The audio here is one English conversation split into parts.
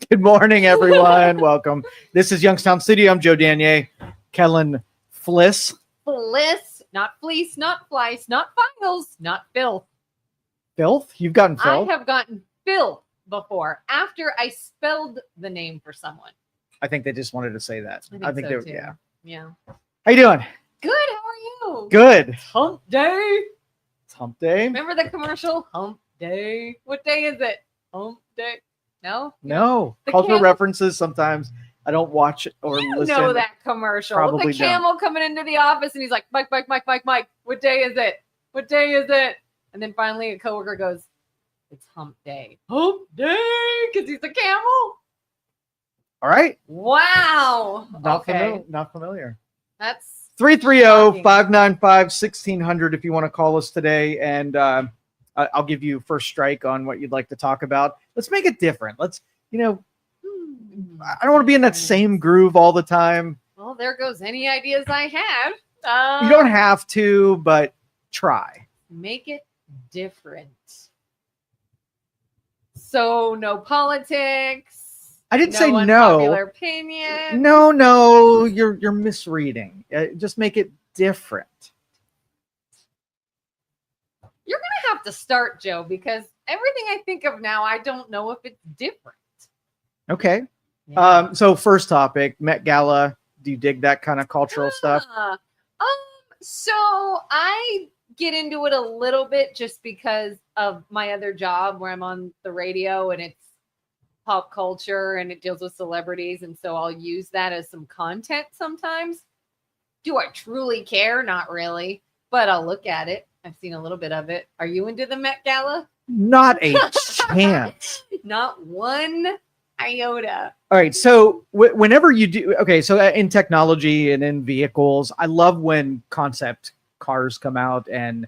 Good morning, everyone. Welcome. This is Youngstown Studio. I'm Joe Danyi. Kelin, Flis. Flis, not fleece, not flice, not finals, not filth. Filth? You've gotten filth? I have gotten filth before after I spelled the name for someone. I think they just wanted to say that. I think so they too. Yeah. How you doing? Good. How are you? Good. Hump day. It's hump day. Remember the commercial? Hump day. What day is it? Hump day. No? No. Cultural references sometimes I don't watch or you listen. know that commercial. Probably the camel coming into the office and he's like, Mike. What day is it? What day is it? And then finally a coworker goes, it's hump day. Hump day, because he's a camel. All right. Wow. Not familiar. That's 330-595-1600 if you want to call us today, and I'll give you first strike on what you'd like to talk about. Let's make it different. Let's, I don't want to be in that same groove all the time. Well, there goes any ideas I had. You don't have to, but try. Make it different. So no politics. I didn't say no. Unpopular opinion. No, you're misreading. Just make it different. You're gonna have to start, Joe, because everything I think of now, I don't know if it's different. Okay. Yeah. So first topic, Met Gala. Do you dig that kind of cultural stuff? So I get into it a little bit just because of my other job where I'm on the radio and it's pop culture and it deals with celebrities. And so I'll use that as some content sometimes. Do I truly care? Not really, but I'll look at it. I've seen a little bit of it. Are you into the Met Gala? Not a chance. Not one iota. All right. So whenever you do, okay. So in technology and in vehicles, I love when concept cars come out and,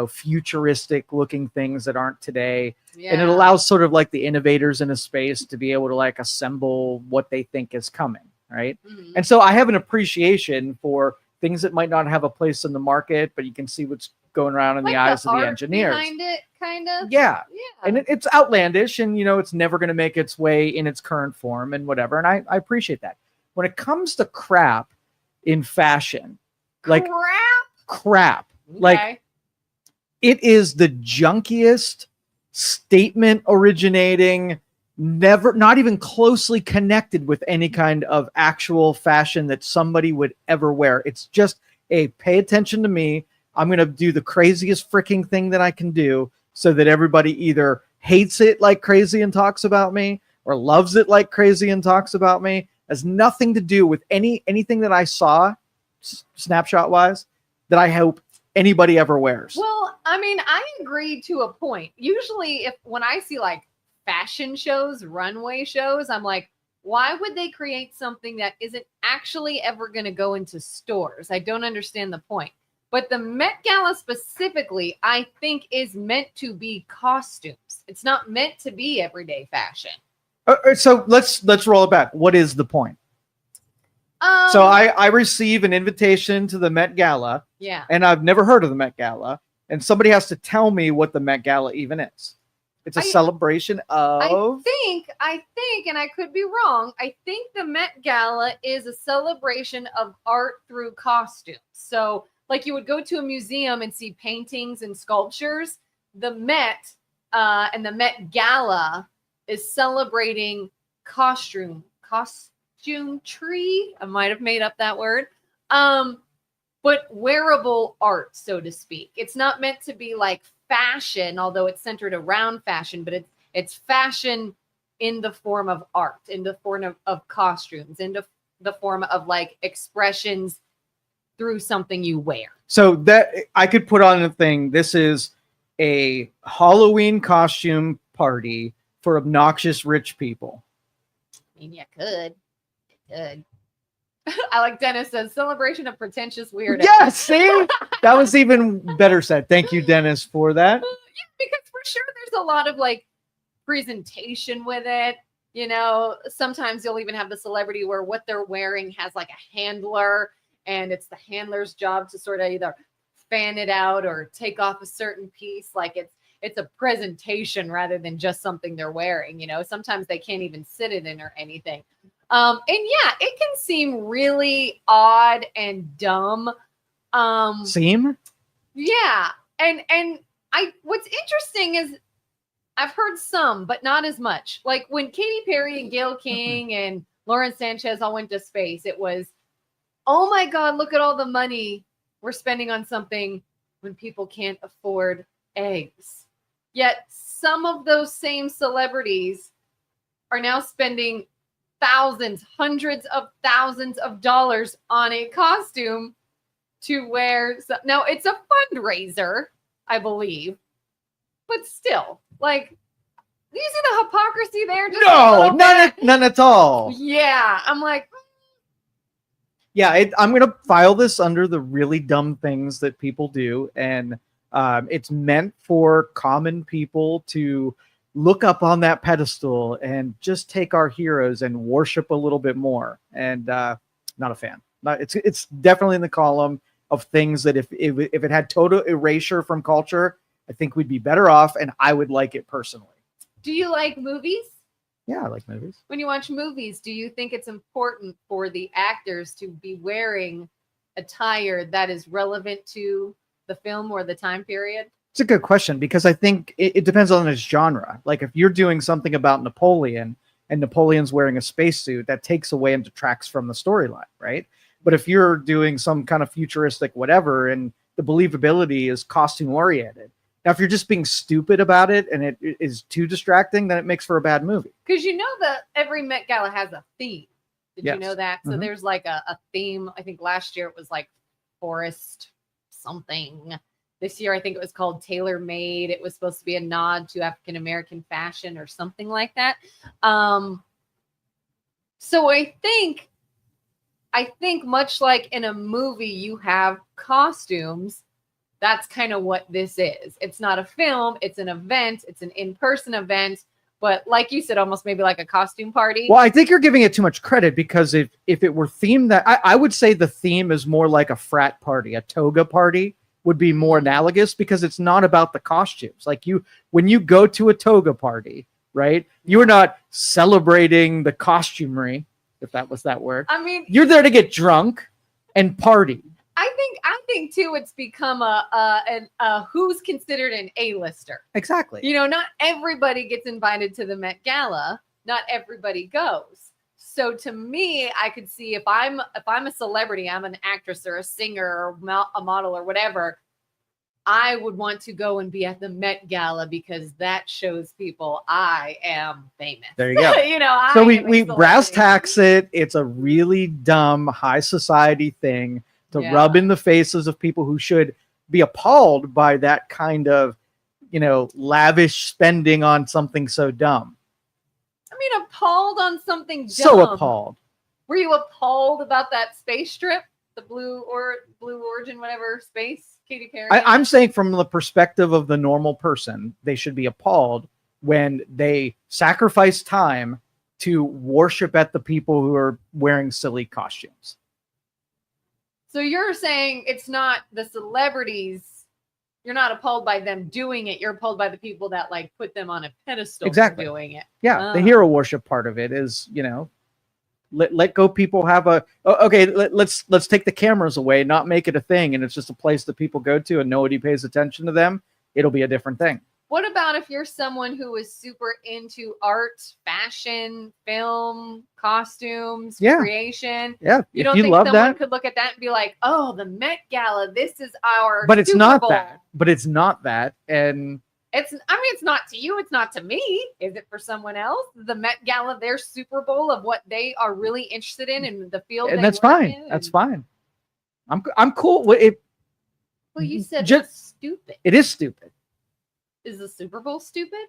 futuristic looking things that aren't today. Yeah. And it allows sort of like the innovators in a space to be able to like assemble what they think is coming. Right. Mm-hmm. And so I have an appreciation for things that might not have a place in the market, but you can see what's going around in the eyes of the engineers. Behind it, kind of. Yeah. And it's outlandish and, it's never going to make its way in its current form and whatever. And I appreciate that. When it comes to crap in fashion, like crap, okay. like it is the junkiest statement originating, not even closely connected with any kind of actual fashion that somebody would ever wear. It's just pay attention to me. I'm going to do the craziest freaking thing that I can do so that everybody either hates it like crazy and talks about me or loves it like crazy and talks about me. It has nothing to do with anything that I saw snapshot wise that I hope anybody ever wears. Well, I mean, I agree to a point. Usually when I see like fashion shows, runway shows, I'm like, why would they create something that isn't actually ever going to go into stores? I don't understand the point. But the Met Gala specifically, I think, is meant to be costumes. It's not meant to be everyday fashion. So let's roll it back. What is the point? So I receive an invitation to the Met Gala. Yeah. And I've never heard of the Met Gala. And somebody has to tell me what the Met Gala even is. It's a celebration of... I think, and I could be wrong, I think the Met Gala is a celebration of art through costumes. So... like you would go to a museum and see paintings and sculptures. The Met and the Met Gala is celebrating costume tree. I might have made up that word. But wearable art, so to speak. It's not meant to be like fashion, although it's centered around fashion, but it's fashion in the form of art, in the form of costumes, in the form of like expressions through something you wear. So that I could put on a thing. This is a Halloween costume party for obnoxious rich people. I mean, you could. I like Dennis says celebration of pretentious weirdo. Yeah, see? That was even better said. Thank you, Dennis, for that. Yeah, because for sure there's a lot of like presentation with it. Sometimes you'll even have the celebrity where what they're wearing has like a handler. And it's the handler's job to sort of either fan it out or take off a certain piece. Like it's a presentation rather than just something they're wearing. You know, sometimes they can't even sit it in or anything. And yeah, it can seem really odd and dumb. Seem? Yeah. And what's interesting is I've heard some, but not as much. Like when Katy Perry and Gayle King and Lauren Sanchez all went to space, it was, oh my God, look at all the money we're spending on something when people can't afford eggs. Yet some of those same celebrities are now spending thousands, hundreds of thousands of dollars on a costume to wear. Now it's a fundraiser, I believe, but still, like, you see the hypocrisy there? Just No, none at all. Yeah, I'm like, yeah, I'm going to file this under the really dumb things that people do. And it's meant for common people to look up on that pedestal and just take our heroes and worship a little bit more. And not a fan. It's definitely in the column of things that if it had total erasure from culture, I think we'd be better off, and I would like it personally. do you like movies? Yeah, I like movies. When you watch movies, do you think it's important for the actors to be wearing attire that is relevant to the film or the time period? It's a good question, because I think it depends on its genre. Like if you're doing something about Napoleon and Napoleon's wearing a spacesuit, that takes away and detracts from the storyline, right? But if you're doing some kind of futuristic whatever and the believability is costume oriented, now if you're just being stupid about it and it is too distracting, then it makes for a bad movie. Because you know that every Met Gala has a theme. Did Yes. you know that? So there's like a theme. I think last year it was like forest something. This year I think it was called Tailor Made. It was supposed to be a nod to African American fashion or something like that. So I think much like in a movie you have costumes, that's kind of what this is. It's not a film, it's an event, it's an in-person event, but like you said, almost maybe like a costume party. Well, I think you're giving it too much credit, because if it were themed that, I would say the theme is more like a frat party, a toga party would be more analogous, because it's not about the costumes. Like when you go to a toga party, right, you're not celebrating the costumery, if that was that word. I mean, You're there to get drunk and party. I think too, it's become a who's considered an A-lister. Exactly. You know, not everybody gets invited to the Met Gala. Not everybody goes. So to me, I could see if I'm a celebrity, I'm an actress or a singer or a model or whatever, I would want to go and be at the Met Gala, because that shows people I am famous. There you go. You know, So we brass tacks it. It's a really dumb high society thing to rub in the faces of people who should be appalled by that kind of, lavish spending on something so dumb. I mean, appalled on something dumb. So appalled. Were you appalled about that space trip? The Blue Origin, whatever space, Katy Perry? I'm saying from the perspective of the normal person, they should be appalled when they sacrifice time to worship at the people who are wearing silly costumes. So you're saying it's not the celebrities, you're not appalled by them doing it, you're appalled by the people that like put them on a pedestal for doing it. Yeah, the hero worship part of it is, let go people have let's take the cameras away, not make it a thing, and it's just a place that people go to and nobody pays attention to them. It'll be a different thing. What about if you're someone who is super into art, fashion, film, costumes, creation? Yeah. You don't think someone could look at that and be like, oh, the Met Gala, this is our But it's Super not Bowl. that. But it's not that. And it's not to you, it's not to me. Is it for someone else? The Met Gala, their Super Bowl of what they are really interested in the field. And that's fine. That's fine. I'm cool with it. Well, you said it's stupid. It is stupid. Is the Super Bowl stupid?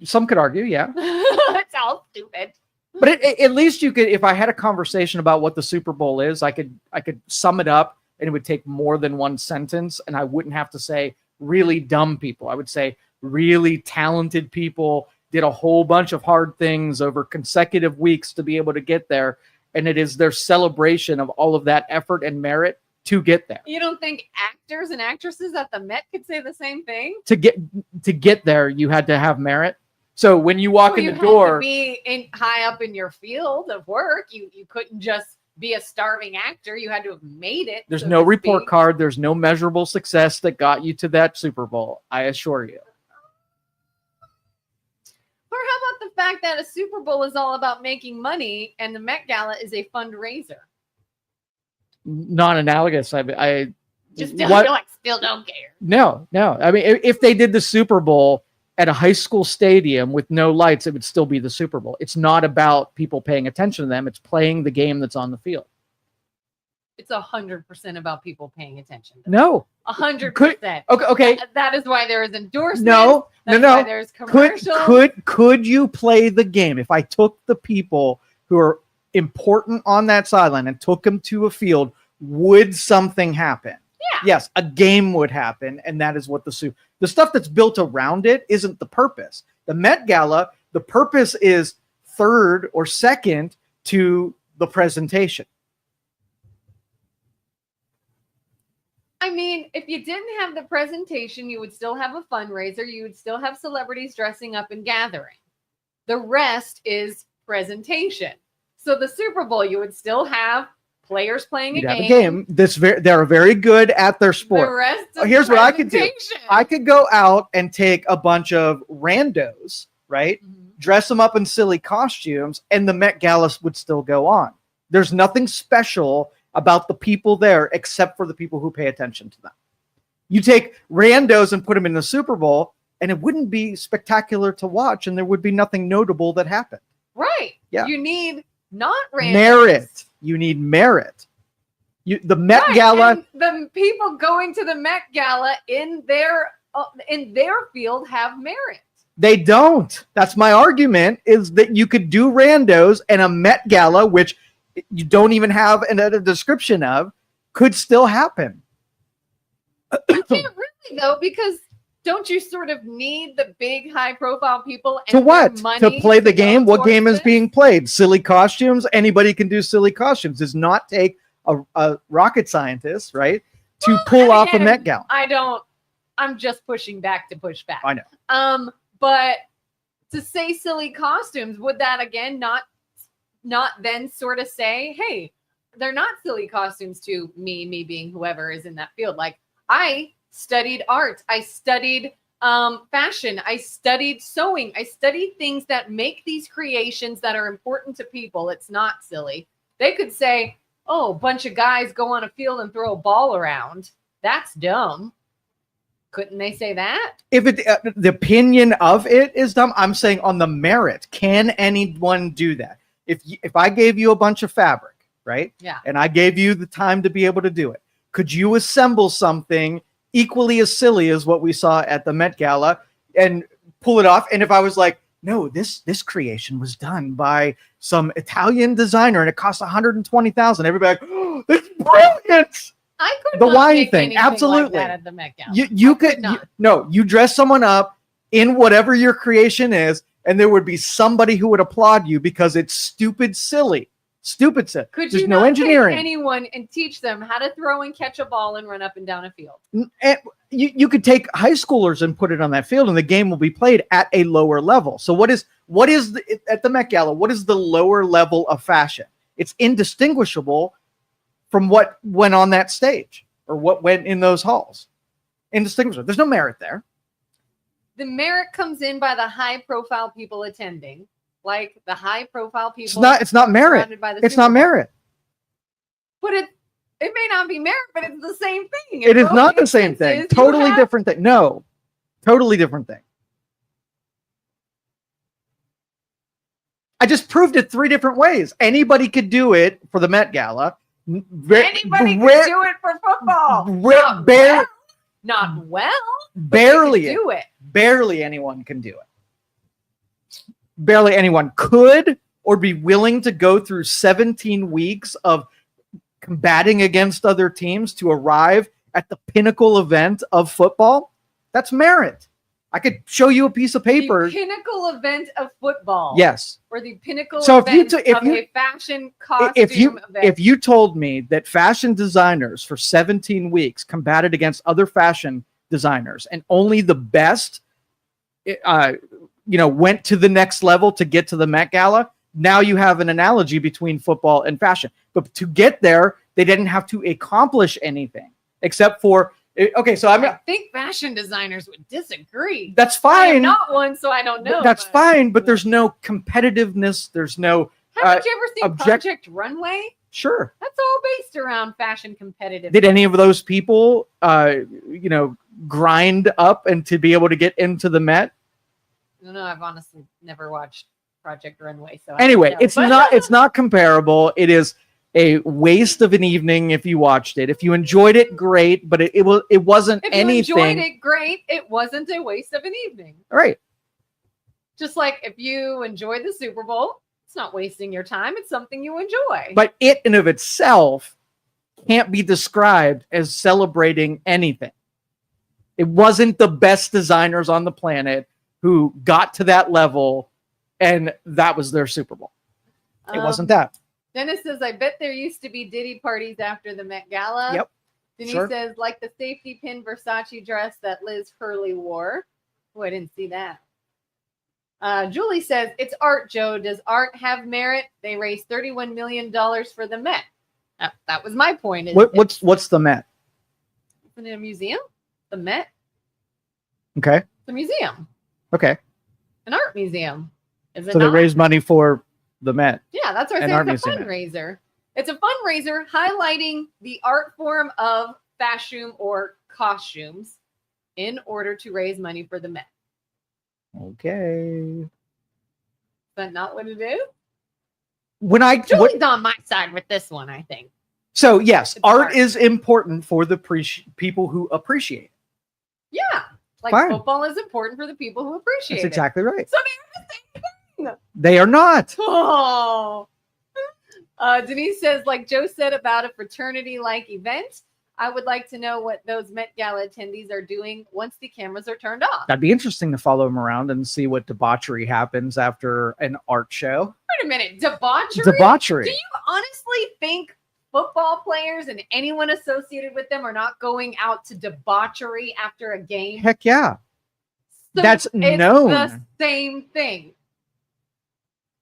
Some could argue, yeah. It's all stupid. But at least you could, if I had a conversation about what the Super Bowl is, I could sum it up, and it would take more than one sentence, and I wouldn't have to say really dumb people. I would say really talented people did a whole bunch of hard things over consecutive weeks to be able to get there, and it is their celebration of all of that effort and merit to get there. You don't think actors and actresses at the Met could say the same thing? To get there, you had to have merit. So when you walk in the Had door, to be high up in your field of work. You couldn't just be a starving actor. You had to have made it. there's so no to report speak. card. There's no measurable success that got you to that Super Bowl. I assure you. Or how about the fact that a Super Bowl is all about making money and the Met Gala is a fundraiser? Not analogous. I Just don't, you're like, still don't care. No. I mean, if they did the Super Bowl at a high school stadium with no lights, it would still be the Super Bowl. It's not about people paying attention to them. It's playing the game that's on the field. It's 100% about people paying attention. No. 100%. Okay. That is why there is endorsement. No. Why there's commercials. Could you play the game? If I took the people who are important on that sideline and took them to a field, would something happen? Yeah. Yes, a game would happen, and that is what the stuff that's built around it isn't the purpose. The Met Gala, the purpose is third or second to the presentation. I mean, if you didn't have the presentation, you would still have a fundraiser. You would still have celebrities dressing up and gathering. The rest is presentation. So the Super Bowl, you would still have players playing a game. They're very good at their sport. The rest is Here's what I could do. I could go out and take a bunch of randos, right? Mm-hmm. Dress them up in silly costumes, and the Met Gala would still go on. There's nothing special about the people there except for the people who pay attention to them. You take randos and put them in the Super Bowl, and it wouldn't be spectacular to watch, and there would be nothing notable that happened. Right. Yeah. You need not randos. Merit. You need merit. The Met Gala. And the people going to the Met Gala in their field have merit. They don't. That's my argument, is that you could do randos, and a Met Gala, which you don't even have a description of, could still happen. You can't really, though, because don't you sort of need the big high-profile people and to what? money To play the game? What game is this? being played? Silly costumes? Anybody can do silly costumes. Does not take a rocket scientist, right, to pull off a Met Gala. I'm just pushing back to push back. I know. But to say silly costumes, would that again not then sort of say, hey, they're not silly costumes to me being whoever is in that field. Like, I studied art. I studied fashion. I studied sewing. I studied things that make these creations that are important to people. It's not silly. They could say, oh, a bunch of guys go on a field and throw a ball around. That's dumb. Couldn't they say that? If the opinion of it is dumb, I'm saying on the merit. Can anyone do that? If I gave you a bunch of fabric, right? Yeah. And I gave you the time to be able to do it, could you assemble something equally as silly as what we saw at the Met Gala and pull it off? And if I was like, no, this creation was done by some Italian designer and it cost $120,000, everybody like, oh, that's brilliant. I could the not wine make thing, anything absolutely. like that at the Met Gala. You dress someone up in whatever your creation is, and there would be somebody who would applaud you because it's stupid silly. Could There's you no not engineering. Take anyone and teach them how to throw and catch a ball and run up and down a field? And you could take high schoolers and put it on that field, and the game will be played at a lower level. So what is at the Met Gala? What is the lower level of fashion? It's indistinguishable from what went on that stage or what went in those halls. Indistinguishable. There's no merit there. The merit comes in by the high-profile people attending, like the high-profile people. It's not merit. It's not merit. But it may not be merit, but it's the same thing. It is not the same thing. Totally different thing. No, totally different thing. I just proved it 3 different ways. Anybody could do it for the Met Gala. Anybody can do it for football. Not well. Barely do it. Barely anyone can do it. Barely anyone could or be willing to go through 17 weeks of combating against other teams to arrive at the pinnacle event of football. That's merit. I could show you a piece of paper. The pinnacle event of football. Yes. Or the pinnacle So event of a fashion costume event. If you told me that fashion designers for 17 weeks combated against other fashion designers and only the best went to the next level to get to the Met Gala, now you have an analogy between football and fashion. But to get there, they didn't have to accomplish anything except for okay. So I think fashion designers would disagree. That's fine. I am not one, so I don't know. That's fine, but there's no competitiveness. There's no. Haven't you ever seen Project Runway? Sure. That's all based around fashion competitive. Did any of those people, grind up and to be able to get into the Met? No, I've honestly never watched Project Runway. So anyway, it's not comparable. It is a waste of an evening if you watched it. If you enjoyed it, great, but it wasn't anything. If you enjoyed it, great. It wasn't a waste of an evening. Right. Just like if you enjoyed the Super Bowl, it's not wasting your time. It's something you enjoy. But it in of itself can't be described as celebrating anything. It wasn't the best designers on the planet who got to that level and that was their Super Bowl. It wasn't that. Dennis says, I bet there used to be Diddy parties after the Met Gala. Yep. Denise says, like the safety pin Versace dress that Liz Hurley wore. Oh, I didn't see that. Julie says, it's art, Joe. Does art have merit? They raised $31 million for the Met. That was my point. What's the Met? Isn't it a museum? The Met? Okay. It's a museum. Okay. An art museum. Is it so not? They raised money for the Met. Yeah, that's what I said. It's a fundraiser. It's a fundraiser highlighting the art form of fashion or costumes in order to raise money for the Met. Okay. Is that not what it is? Julie's on my side with this one, I think. So yes, art is important for the people who appreciate it. Yeah. Like football is important for the people who appreciate it. That's exactly right. So they're the same thing. They are not. Oh. Denise says, like Joe said about a fraternity-like event, I would like to know what those Met Gala attendees are doing once the cameras are turned off. That'd be interesting to follow them around and see what debauchery happens after an art show. Wait a minute. Debauchery? Debauchery. Do you honestly think football players and anyone associated with them are not going out to debauchery after a game? Heck yeah. So that's known. The same thing.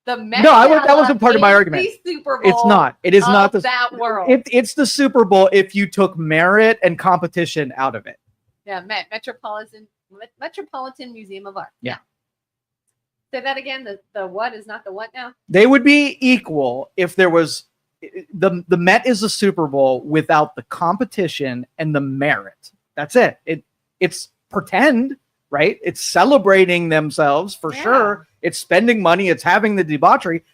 The Met that wasn't part of my argument. Super Bowl it's not. It is not that world. It's the Super Bowl if you took merit and competition out of it. Yeah, Metropolitan Museum of Art. Yeah. Say that again. The what is not the what now? They would be equal if there was the Met is a Super Bowl without the competition and the merit. That's it. It's pretend, right? It's celebrating themselves for sure. It's spending money. It's having the debauchery.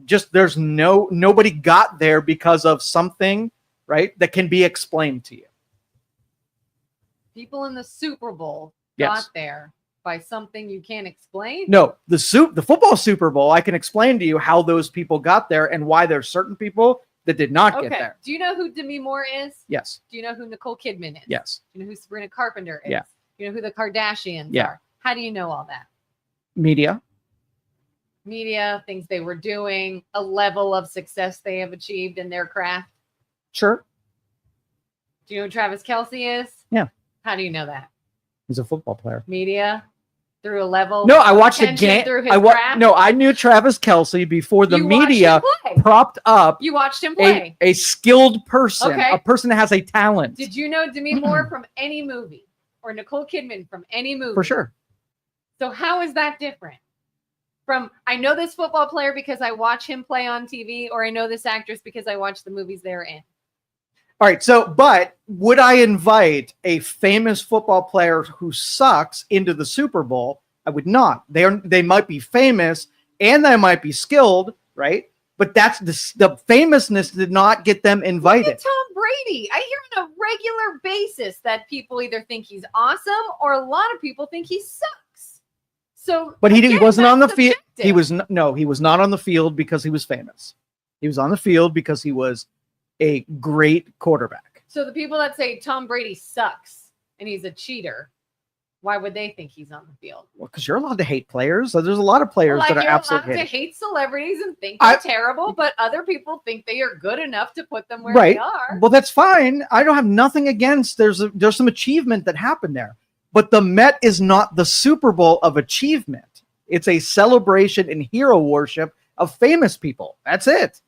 Just there's nobody got there because of something, right? That can be explained to you. People in the Super Bowl got there by something you can't explain. No, the football Super Bowl, I can explain to you how those people got there and why there's certain people that did not get there. Do you know who Demi Moore is? Yes. Do you know who Nicole Kidman is? Yes. Do you know who Sabrina Carpenter is? Yeah. Do you know who the Kardashians are? How do you know all that? Media, things they were doing, a level of success they have achieved in their craft. Sure. Do you know who Travis Kelce is? Yeah. How do you know that? He's a football player. Media, through a level. No, I watched the game. I knew Travis Kelce before the media propped up. You watched him play. A skilled person, a person that has a talent. Did you know Demi Moore from any movie or Nicole Kidman from any movie? For sure. So how is that different from I know this football player because I watch him play on TV, or I know this actress because I watch the movies they're in? All right. So, but would I invite a famous football player who sucks into the Super Bowl? I would not. They might be famous and they might be skilled, right? But that's the famousness did not get them invited. Look at Tom Brady. I hear on a regular basis that people either think he's awesome or a lot of people think he sucks. So, but he wasn't on the field. He was not on the field because he was famous. He was on the field because he was a great quarterback. So the people that say Tom Brady sucks and he's a cheater, Why would they think he's on the field? Well, because you're allowed to hate players. So there's a lot of players Like, that are you're absolutely allowed to hate celebrities and think they're terrible, but other people think they are good enough to put them where they are. Well, that's fine. I don't have nothing against. There's some achievement that happened there, but the Met is not the Super Bowl of achievement. It's a celebration and hero worship of famous people. That's it.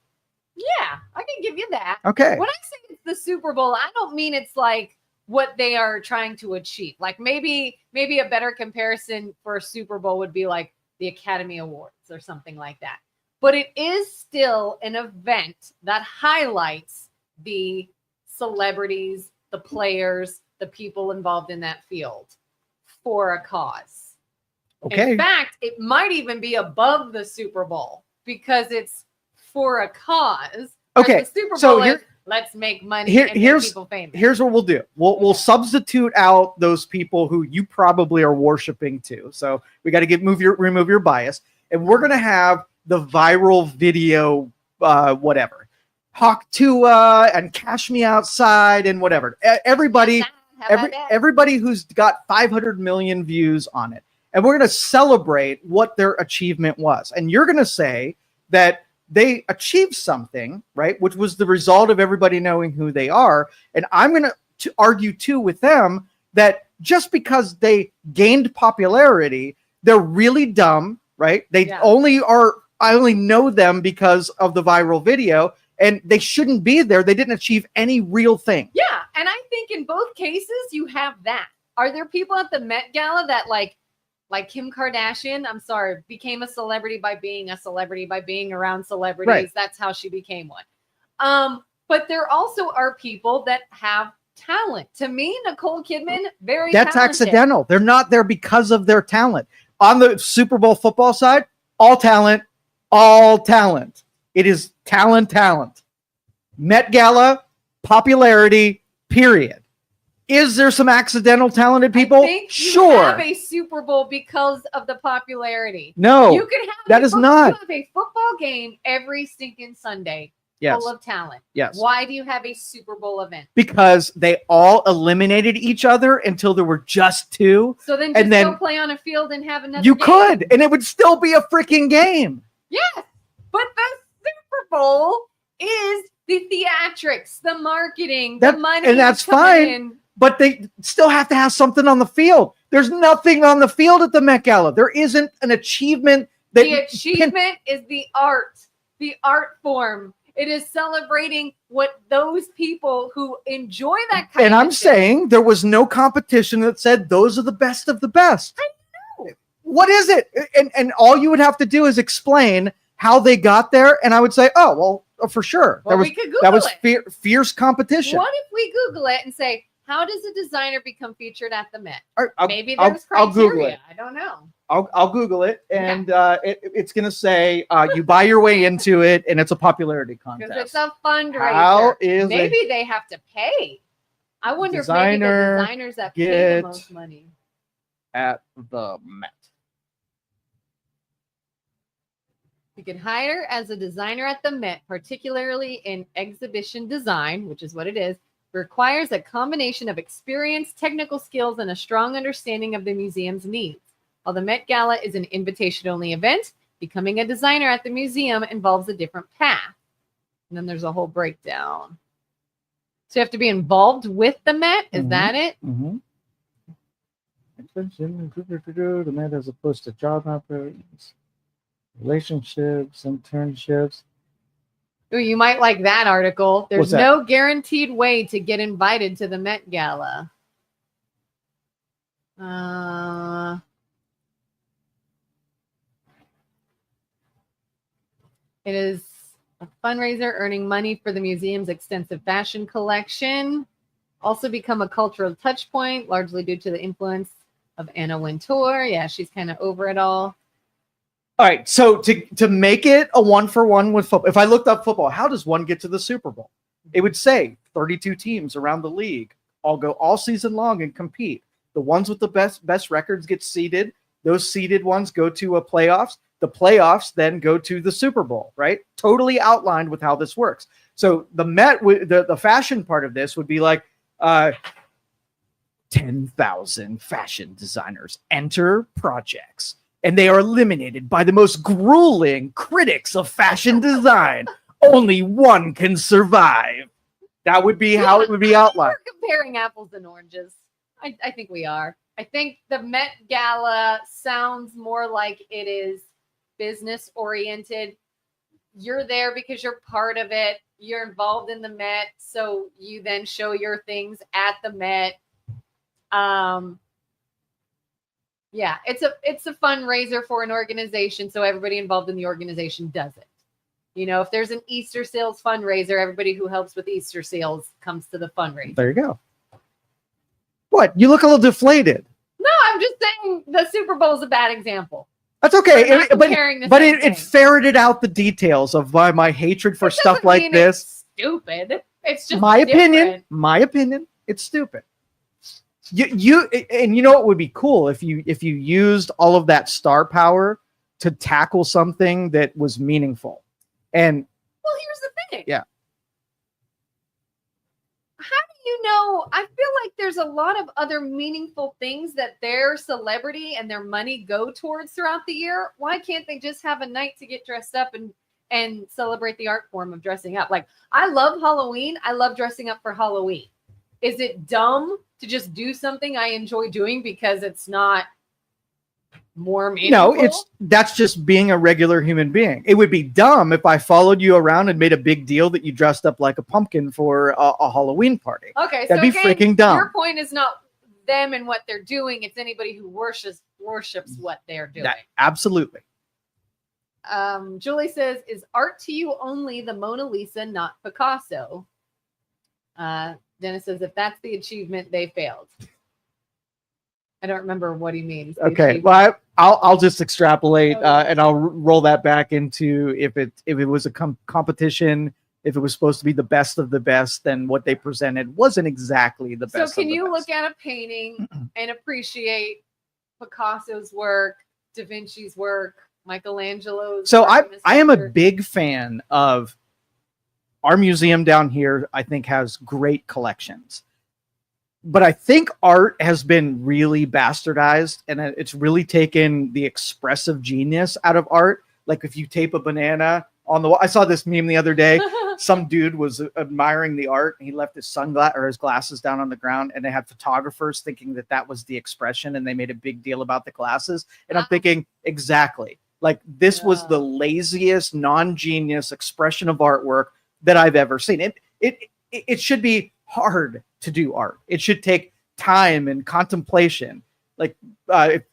Yeah, I can give you that. Okay. When I say it's the Super Bowl, I don't mean it's like what they are trying to achieve. Like maybe a better comparison for a Super Bowl would be like the Academy Awards or something like that. But it is still an event that highlights the celebrities, the players, the people involved in that field for a cause. Okay. In fact, it might even be above the Super Bowl because it's for a cause. Okay. The Super Bowl So is let's make money and make people famous. Here's what we'll do. We'll substitute out those people who you probably are worshiping too. So we got to remove your bias, and we're gonna have the viral video, whatever, Hawk Tua and Cash Me Outside and whatever. Everybody who's got 500 million views on it, and we're gonna celebrate what their achievement was, and you're gonna say that they achieved something, right? Which was the result of everybody knowing who they are. And I'm going to argue too with them that just because they gained popularity, they're really dumb, right? I only know them because of the viral video, and they shouldn't be there. They didn't achieve any real thing. Yeah. And I think in both cases, you have that. Are there people at the Met Gala that like Kim Kardashian, I'm sorry, became a celebrity by being a celebrity, by being around celebrities. Right. That's how she became one. But there also are people that have talent. To me, Nicole Kidman, That's talented. Accidental. They're not there because of their talent. On the Super Bowl football side, all talent. It is talent. Met Gala, popularity, period. Is there some accidental talented people? I think sure. You have a Super Bowl because of the popularity. No, you can have that is not. You have a football game every stinking Sunday. Yes. Full of talent. Yes. Why do you have a Super Bowl event? Because they all eliminated each other until there were just two. So then go play on a field and have another You game. could, and it would still be a freaking game. Yes. But the Super Bowl is the theatrics, the marketing, the money. And that's fine. But they still have to have something on the field. There's nothing on the field at the Met Gala. There isn't an achievement. The achievement is the art form. It is celebrating what those people who enjoy that kind and of I'm saying there was no competition that said those are the best of the best. I know. What is it? And all you would have to do is explain how they got there. And I would say, oh, well, for sure. Well, we could Google it. Fierce competition. What if we Google it and say, how does a designer become featured at the Met? Maybe there's criteria. I'll Google it. I don't know. I'll Google it, and it's going to say you buy your way into it, and it's a popularity contest. Because it's a fundraiser. Maybe they have to pay. I wonder if maybe the designers that pay the most money at the Met. You can hire as a designer at the Met, particularly in exhibition design, which is what it is. Requires a combination of experience, technical skills, and a strong understanding of the museum's needs. While the Met Gala is an invitation-only event, becoming a designer at the museum involves a different path. And then there's a whole breakdown. So you have to be involved with the Met? Is that it? Mm-hmm. The Met as opposed to job opportunities, relationships, internships. Ooh, you might like that article. There's no guaranteed way to get invited to the Met Gala. It is a fundraiser earning money for the museum's extensive fashion collection. Also become a cultural touch point, largely due to the influence of Anna Wintour. Yeah, she's kind of over it all. All right, so to make it a 1-for-1 with football, if I looked up football, how does one get to the Super Bowl? It would say 32 teams around the league all go all season long and compete. The ones with the best records get seeded. Those seeded ones go to a playoffs. The playoffs then go to the Super Bowl, right? Totally outlined with how this works. So the Met, the fashion part of this would be like, 10,000 fashion designers enter projects, and they are eliminated by the most grueling critics of fashion design. Only one can survive. That would be how it would be outlined. We're comparing apples and oranges. I think we are. I think the Met Gala sounds more like it is business oriented. You're there because you're part of it. You're involved in the Met, so you then show your things at the Met. Yeah, it's a fundraiser for an organization, so everybody involved in the organization does it. You know, if there's an Easter sales fundraiser, everybody who helps with Easter sales comes to the fundraiser. There you go. What? You look a little deflated. No, I'm just saying the Super Bowl is a bad example. That's okay. But it ferreted out the details of why my hatred for stuff like this. It's stupid. It's just my opinion. Different. My opinion. It's stupid. You know what would be cool if you used all of that star power to tackle something that was meaningful. And well, here's the thing. Yeah. How do you know? I feel like there's a lot of other meaningful things that their celebrity and their money go towards throughout the year. Why can't they just have a night to get dressed up and celebrate the art form of dressing up? Like, I love Halloween. I love dressing up for Halloween. Is it dumb to just do something I enjoy doing because it's not more meaningful? No, that's just being a regular human being. It would be dumb if I followed you around and made a big deal that you dressed up like a pumpkin for a Halloween party. Okay, that'd be freaking dumb. Your point is not them and what they're doing. It's anybody who worships what they're doing. Absolutely. Julie says, "Is art to you only the Mona Lisa, not Picasso?" Dennis says, "If that's the achievement, they failed." I don't remember what he means. Okay, well, I'll just extrapolate and I'll roll that back into if it was a competition, if it was supposed to be the best of the best, then what they presented wasn't exactly the best. So can you look at a painting and appreciate Picasso's work, Da Vinci's work, Michelangelo's? So work, I am a big fan of our museum down here. I think has great collections. But I think art has been really bastardized, and it's really taken the expressive genius out of art. Like if you tape a banana on the wall. I saw this meme the other day. Some dude was admiring the art, and he left his his glasses down on the ground, and they had photographers thinking that was the expression, and they made a big deal about the glasses. And I'm thinking, exactly. Like this was the laziest, non-genius expression of artwork that I've ever seen. It should be hard to do art. It should take time and contemplation. Like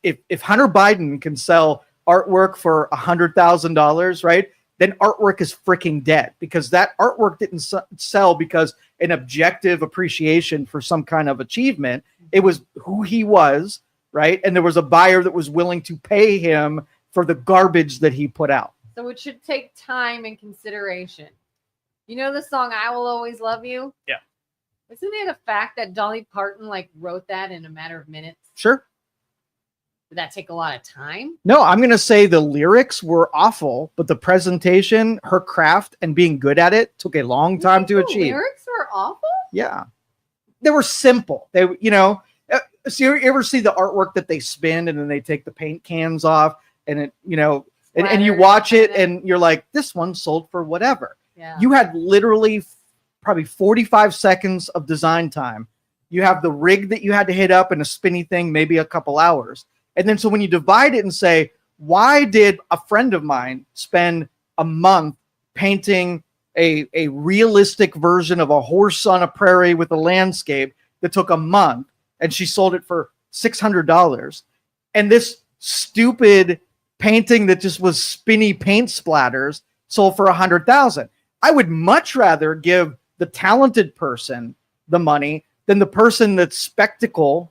if Hunter Biden can sell artwork for $100,000, right? Then artwork is freaking dead, because that artwork didn't sell because an objective appreciation for some kind of achievement. It was who he was, right? And there was a buyer that was willing to pay him for the garbage that he put out. So it should take time and consideration. You know the song "I Will Always Love You"? Yeah. Isn't it a fact that Dolly Parton wrote that in a matter of minutes? Sure. Did that take a lot of time? No, I'm going to say the lyrics were awful, but the presentation, her craft, and being good at it took a long time to achieve. Lyrics were awful? Yeah. They were simple. So you ever see the artwork that they spin and then they take the paint cans off and it, and you watch it and you're like, this one sold for whatever. Yeah. You had literally probably 45 seconds of design time. You have the rig that you had to hit up and a spinny thing, maybe a couple hours. And then so when you divide it and say, why did a friend of mine spend a month painting a realistic version of a horse on a prairie with a landscape that took a month, and she sold it for $600? And this stupid painting that just was spinny paint splatters sold for $100,000. I would much rather give the talented person the money than the person that's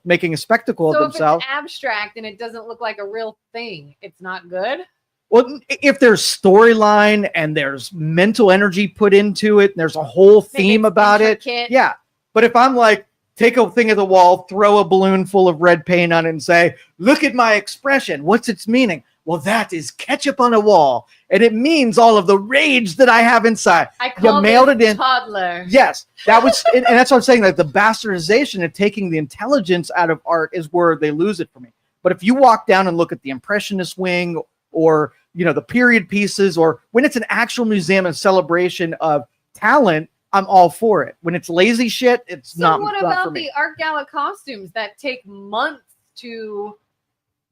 making a spectacle of themselves. So if it's abstract and it doesn't look like a real thing, it's not good? Well, if there's storyline and there's mental energy put into it, and there's a whole theme about it. Yeah. But if I'm like, take a thing at the wall, throw a balloon full of red paint on it and say, look at my expression. What's its meaning? well, that is ketchup on a wall, and it means all of the rage that I have inside. I called mailed it in. Toddler. Yes, that was, and that's what I'm saying. Like the bastardization and taking the intelligence out of art is where they lose it for me. But if you walk down and look at the Impressionist wing, or the period pieces, or when it's an actual museum and celebration of talent, I'm all for it. When it's lazy shit, it's not. So what not about for me. the art gala costumes that take months to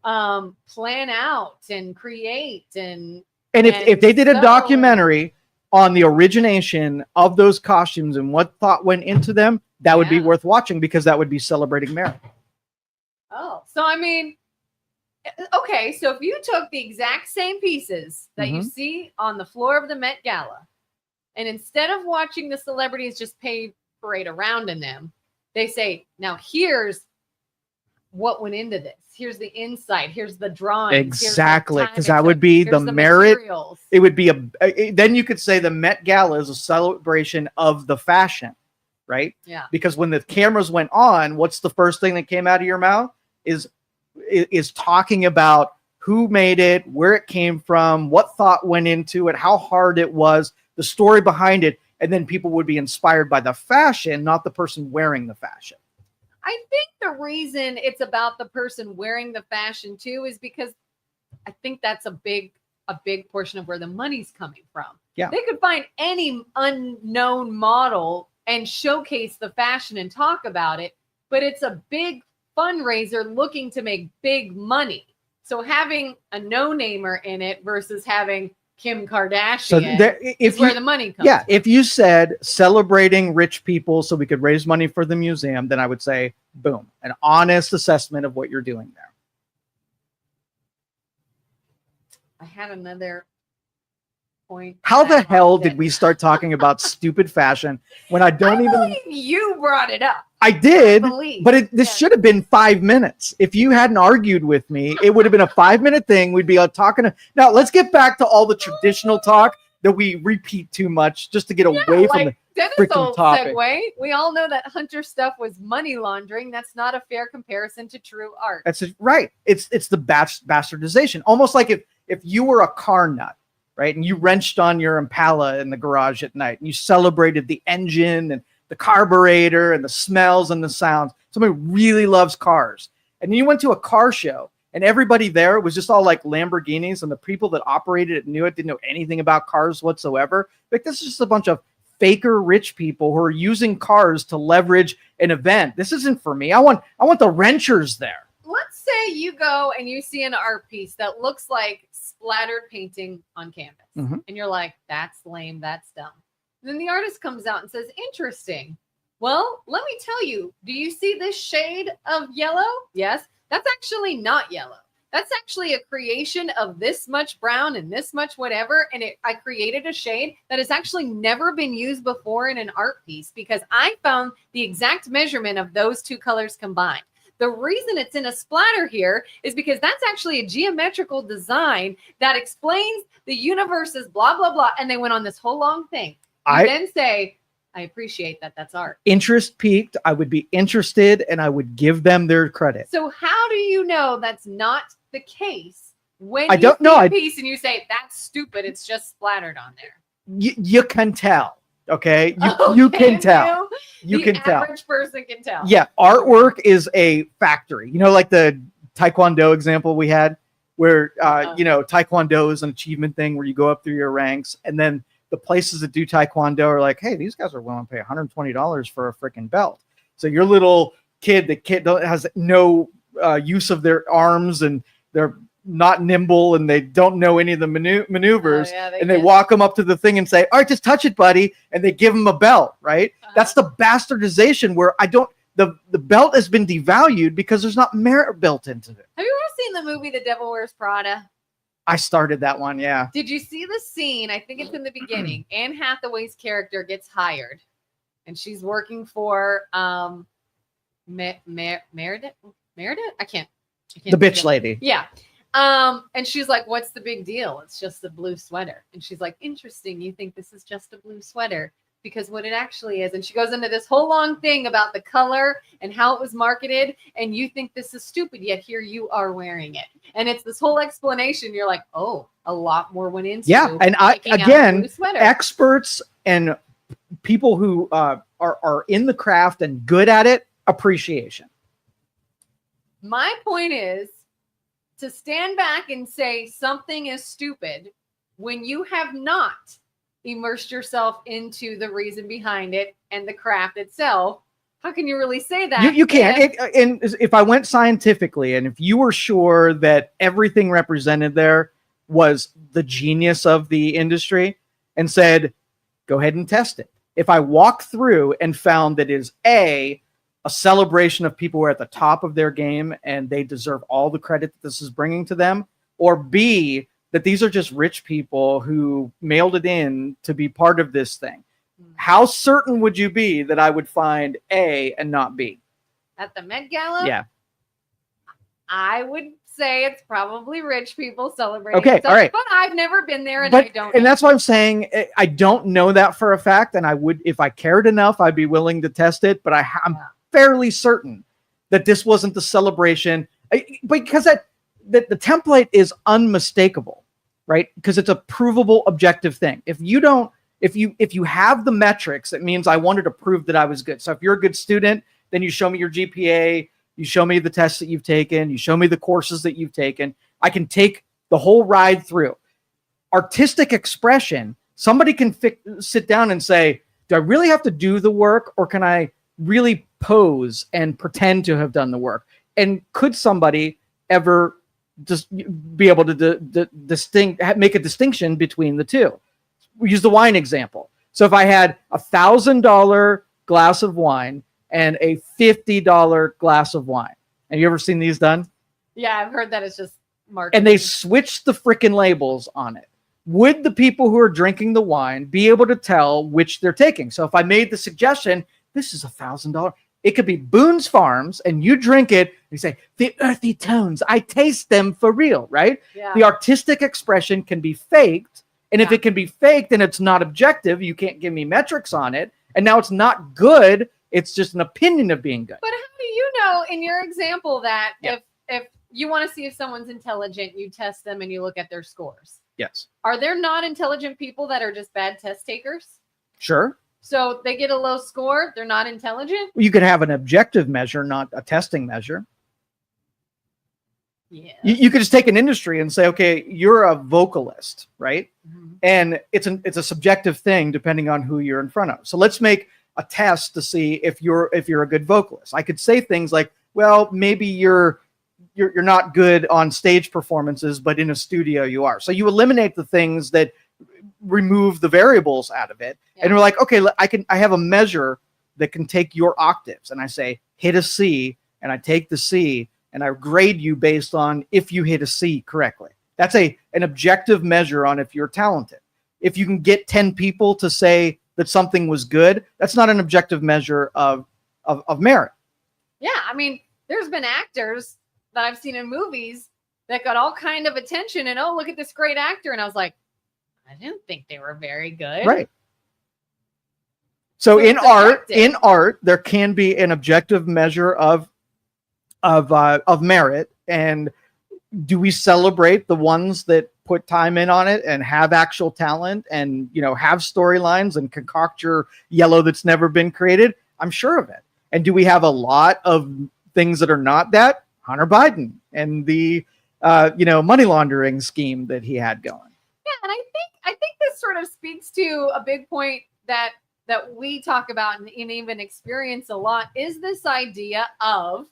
plan out and create and if they did a sew documentary on the origination of those costumes and what thought went into them, that would be worth watching, because that would be celebrating merit. Oh, so I mean, okay, so if you took the exact same pieces that you see on the floor of the Met Gala, and instead of watching the celebrities just parade around in them, they say, now here's what went into this. Here's the insight. Here's the drawing. Exactly, because that would be the merit. Materials. It would be then you could say the Met Gala is a celebration of the fashion, right? Yeah. Because when the cameras went on, what's the first thing that came out of your mouth is talking about who made it, where it came from, what thought went into it, how hard it was, the story behind it, and then people would be inspired by the fashion, not the person wearing the fashion. I think the reason it's about the person wearing the fashion too is because I think that's a big portion of where the money's coming from. Yeah. They could find any unknown model and showcase the fashion and talk about it, but it's a big fundraiser looking to make big money. So having a no-namer in it versus having Kim Kardashian is where the money comes. Yeah, if you said celebrating rich people so we could raise money for the museum, then I would say, boom, an honest assessment of what you're doing there. I had another point. How the hell did we start talking about stupid fashion when I believe you brought it up. I did, but this should have been 5 minutes. If you hadn't argued with me, it would have been a 5-minute thing. We'd be talking. Now let's get back to all the traditional talk that we repeat too much just to get away from the freaking topic. Segue. We all know that Hunter stuff was money laundering. That's not a fair comparison to true art. That's right. It's the bastardization. Almost like if you were a car nut, right, and you wrenched on your Impala in the garage at night, and you celebrated the engine and the carburetor and the smells and the sounds. Somebody really loves cars. And you went to a car show and everybody there was just all like Lamborghinis, and the people that operated it knew it, didn't know anything about cars whatsoever. Like, this is just a bunch of faker rich people who are using cars to leverage an event. This isn't for me. I want the wrenchers there. Let's say you go and you see an art piece that looks like splattered painting on canvas. And you're like, that's lame, that's dumb. Then the artist comes out and says, interesting. Well, let me tell you, do you see this shade of yellow? Yes, that's actually not yellow. That's actually a creation of this much brown and this much whatever. And I created a shade that has actually never been used before in an art piece because I found the exact measurement of those two colors combined. The reason it's in a splatter here is because that's actually a geometrical design that explains the universe's blah, blah, blah. And they went on this whole long thing. Then say, I appreciate that. That's art. Interest piqued. I would be interested and I would give them their credit. So how do you know that's not the case when I don't know. A piece and you say, that's stupid, it's just splattered on there? You can tell. Okay. You can tell. You can tell. The average person can tell. Yeah. Artwork is a factory. Like the Taekwondo example we had where, Taekwondo is an achievement thing where you go up through your ranks, and then the places that do Taekwondo are like, hey, these guys are willing to pay $120 for a freaking belt. So your little kid has no use of their arms and they're not nimble and they don't know any of the maneuvers. They walk them up to the thing and say, all right, just touch it, buddy. And they give them a belt, right? That's the bastardization where the belt has been devalued because there's not merit built into it. Have you ever seen the movie The Devil Wears Prada? I started that one, yeah. Did you see the scene? I think it's in the beginning. Anne Hathaway's character gets hired, and she's working for Meredith. I can't. The bitch lady. Yeah. And she's like, "What's the big deal? It's just a blue sweater." And she's like, "Interesting. You think this is just a blue sweater?" Because what it actually is, and she goes into this whole long thing about the color and how it was marketed, and you think this is stupid, yet here you are wearing it. And it's this whole explanation. You're like, oh, a lot more went into. Yeah, and experts and people who are in the craft and good at it, appreciation. My point is to stand back and say something is stupid when you have not immersed yourself into the reason behind it and the craft itself. How can you really say that? You can't. And if I went scientifically, and if you were sure that everything represented there was the genius of the industry and said, go ahead and test it. If I walk through and found that it is a celebration of people who are at the top of their game and they deserve all the credit that this is bringing to them, or B, that these are just rich people who mailed it in to be part of this thing. How certain would you be that I would find A and not B? At the Met Gala? Yeah. I would say it's probably rich people celebrating. Okay, stuff, all right. But I've never been there, and I don't. And that's why I'm saying I don't know that for a fact, and I would, if I cared enough, I'd be willing to test it. But I'm fairly certain that this wasn't the celebration, because the template is unmistakable, right? Because it's a provable, objective thing. If you have the metrics, it means I wanted to prove that I was good. So if you're a good student, then you show me your GPA. You show me the tests that you've taken. You show me the courses that you've taken. I can take the whole ride through. Artistic expression, somebody can sit down and say, do I really have to do the work, or can I really pose and pretend to have done the work? And could somebody ever just be able to make a distinction between the two? We use the wine example. So if I had $1,000 glass of wine and a $50 glass of wine. Have you ever seen these done? Yeah, I've heard that it's just marketing. And they switched the freaking labels on it. Would the people who are drinking the wine be able to tell which they're taking? So if I made the suggestion, this is $1,000, it could be Boone's Farms, and you drink it, and you say, the earthy tones, I taste them for real, right? Yeah. The artistic expression can be faked. And if it can be faked and it's not objective, you can't give me metrics on it. And now it's not good. It's just an opinion of being good. But how do you know in your example that if you want to see if someone's intelligent, you test them and you look at their scores? Yes. Are there not intelligent people that are just bad test takers? Sure. So they get a low score. They're not intelligent. You could have an objective measure, not a testing measure. Yeah. You could just take an industry and say, okay, you're a vocalist, right? Mm-hmm. And it's a subjective thing depending on who you're in front of. So let's make a test to see if you're a good vocalist. I could say things like, well, maybe you're not good on stage performances, but in a studio you are. So you eliminate the things that remove the variables out of it. Yeah. And we're like, okay, I have a measure that can take your octaves, and I say, hit a C, and I take the C, and I grade you based on if you hit a C correctly. That's an objective measure on if you're talented. If you can get 10 people to say that something was good, that's not an objective measure of merit. Yeah, I mean, there's been actors that I've seen in movies that got all kind of attention, and oh, look at this great actor, and I was like, I didn't think they were very good. Right. So in art, there can be an objective measure of merit. And do we celebrate the ones that put time in on it and have actual talent and, have storylines and concoct your yellow that's never been created? I'm sure of it. And do we have a lot of things that are not that? Hunter Biden and the, money laundering scheme that he had going. Yeah. And I think this sort of speaks to a big point that we talk about and even experience a lot, is this idea of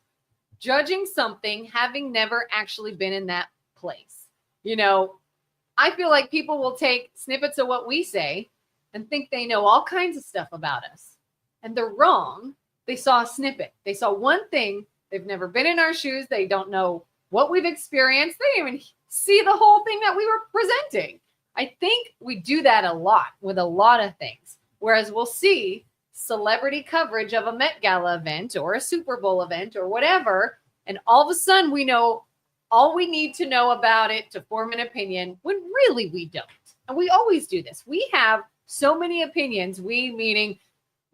judging something having never actually been in that place. I feel like people will take snippets of what we say and think they know all kinds of stuff about us. And they're wrong. They saw a snippet. They saw one thing. They've never been in our shoes. They don't know what we've experienced. They didn't even see the whole thing that we were presenting. I think we do that a lot with a lot of things. Whereas we'll see celebrity coverage of a Met Gala event or a Super Bowl event or whatever, and all of a sudden we know all we need to know about it to form an opinion, when really we don't. And we always do this. We have so many opinions, we meaning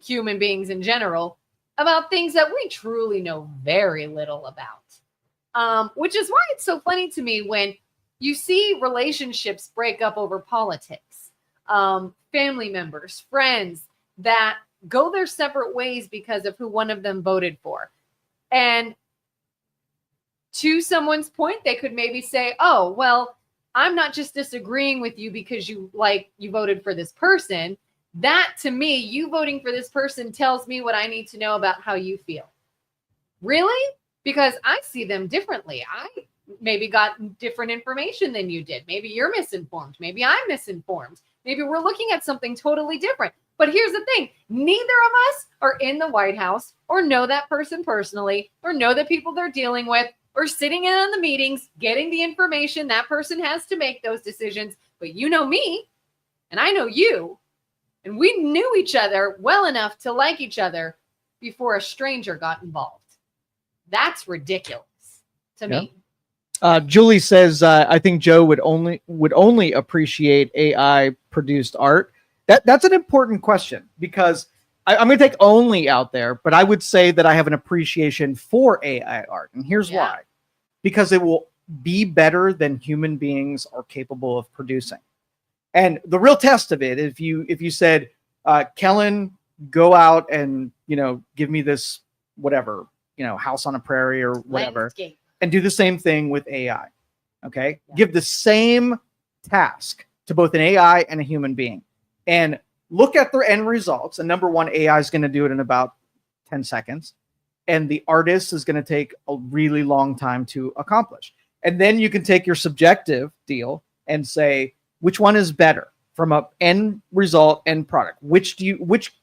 human beings in general, about things that we truly know very little about. Which is why it's so funny to me when you see relationships break up over politics, family members, friends that go their separate ways because of who one of them voted for. And to someone's point, they could maybe say, oh, well, I'm not just disagreeing with you because you voted for this person. That, to me, you voting for this person tells me what I need to know about how you feel. Really? Because I see them differently. I maybe got different information than you did. Maybe you're misinformed. Maybe I'm misinformed. Maybe we're looking at something totally different. But here's the thing. Neither of us are in the White House or know that person personally or know the people they're dealing with or sitting in on the meetings, getting the information that person has to make those decisions. But you know me and I know you, and we knew each other well enough to like each other before a stranger got involved. That's ridiculous to me. Julie says, I think Joe would only appreciate AI produced art. That's an important question, because I'm going to take only out there, but I would say that I have an appreciation for AI art. And here's why. Because it will be better than human beings are capable of producing. And the real test of it, if you said, Kelin, go out and, give me this, whatever, house on a prairie or whatever, Landscape. And do the same thing with AI. Okay. Yeah. Give the same task to both an AI and a human being and look at their end results. And number one, AI is going to do it in about 10 seconds. And the artist is going to take a really long time to accomplish. And then you can take your subjective deal and say, which one is better from an end result, end product? Which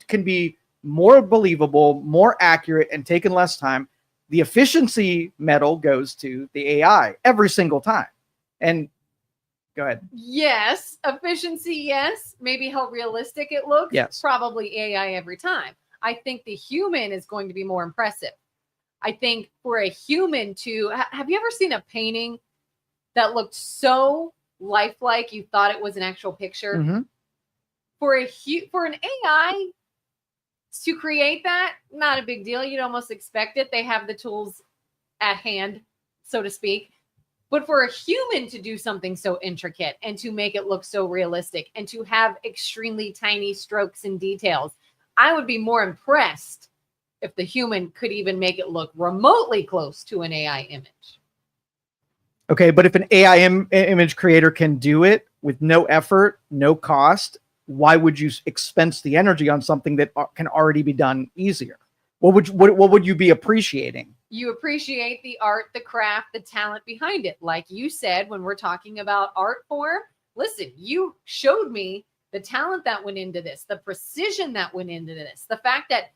can be more believable, more accurate, and taken less time? The efficiency medal goes to the AI every single time. And go ahead. Yes, efficiency, yes. Maybe how realistic it looks. Yes. Probably AI every time. I think the human is going to be more impressive. I think for a human to, have you ever seen a painting that looked so lifelike you thought it was an actual picture? Mm-hmm. For an AI to create that, not a big deal. You'd almost expect it. They have the tools at hand, so to speak. But for a human to do something so intricate and to make it look so realistic and to have extremely tiny strokes and details, I would be more impressed if the human could even make it look remotely close to an AI image. Okay, but if an AI image creator can do it with no effort, no cost, why would you expense the energy on something that can already be done easier? What would you be appreciating? You appreciate the art, the craft, the talent behind it. Like you said, when we're talking about art form, listen, you showed me the talent that went into this, the precision that went into this, the fact that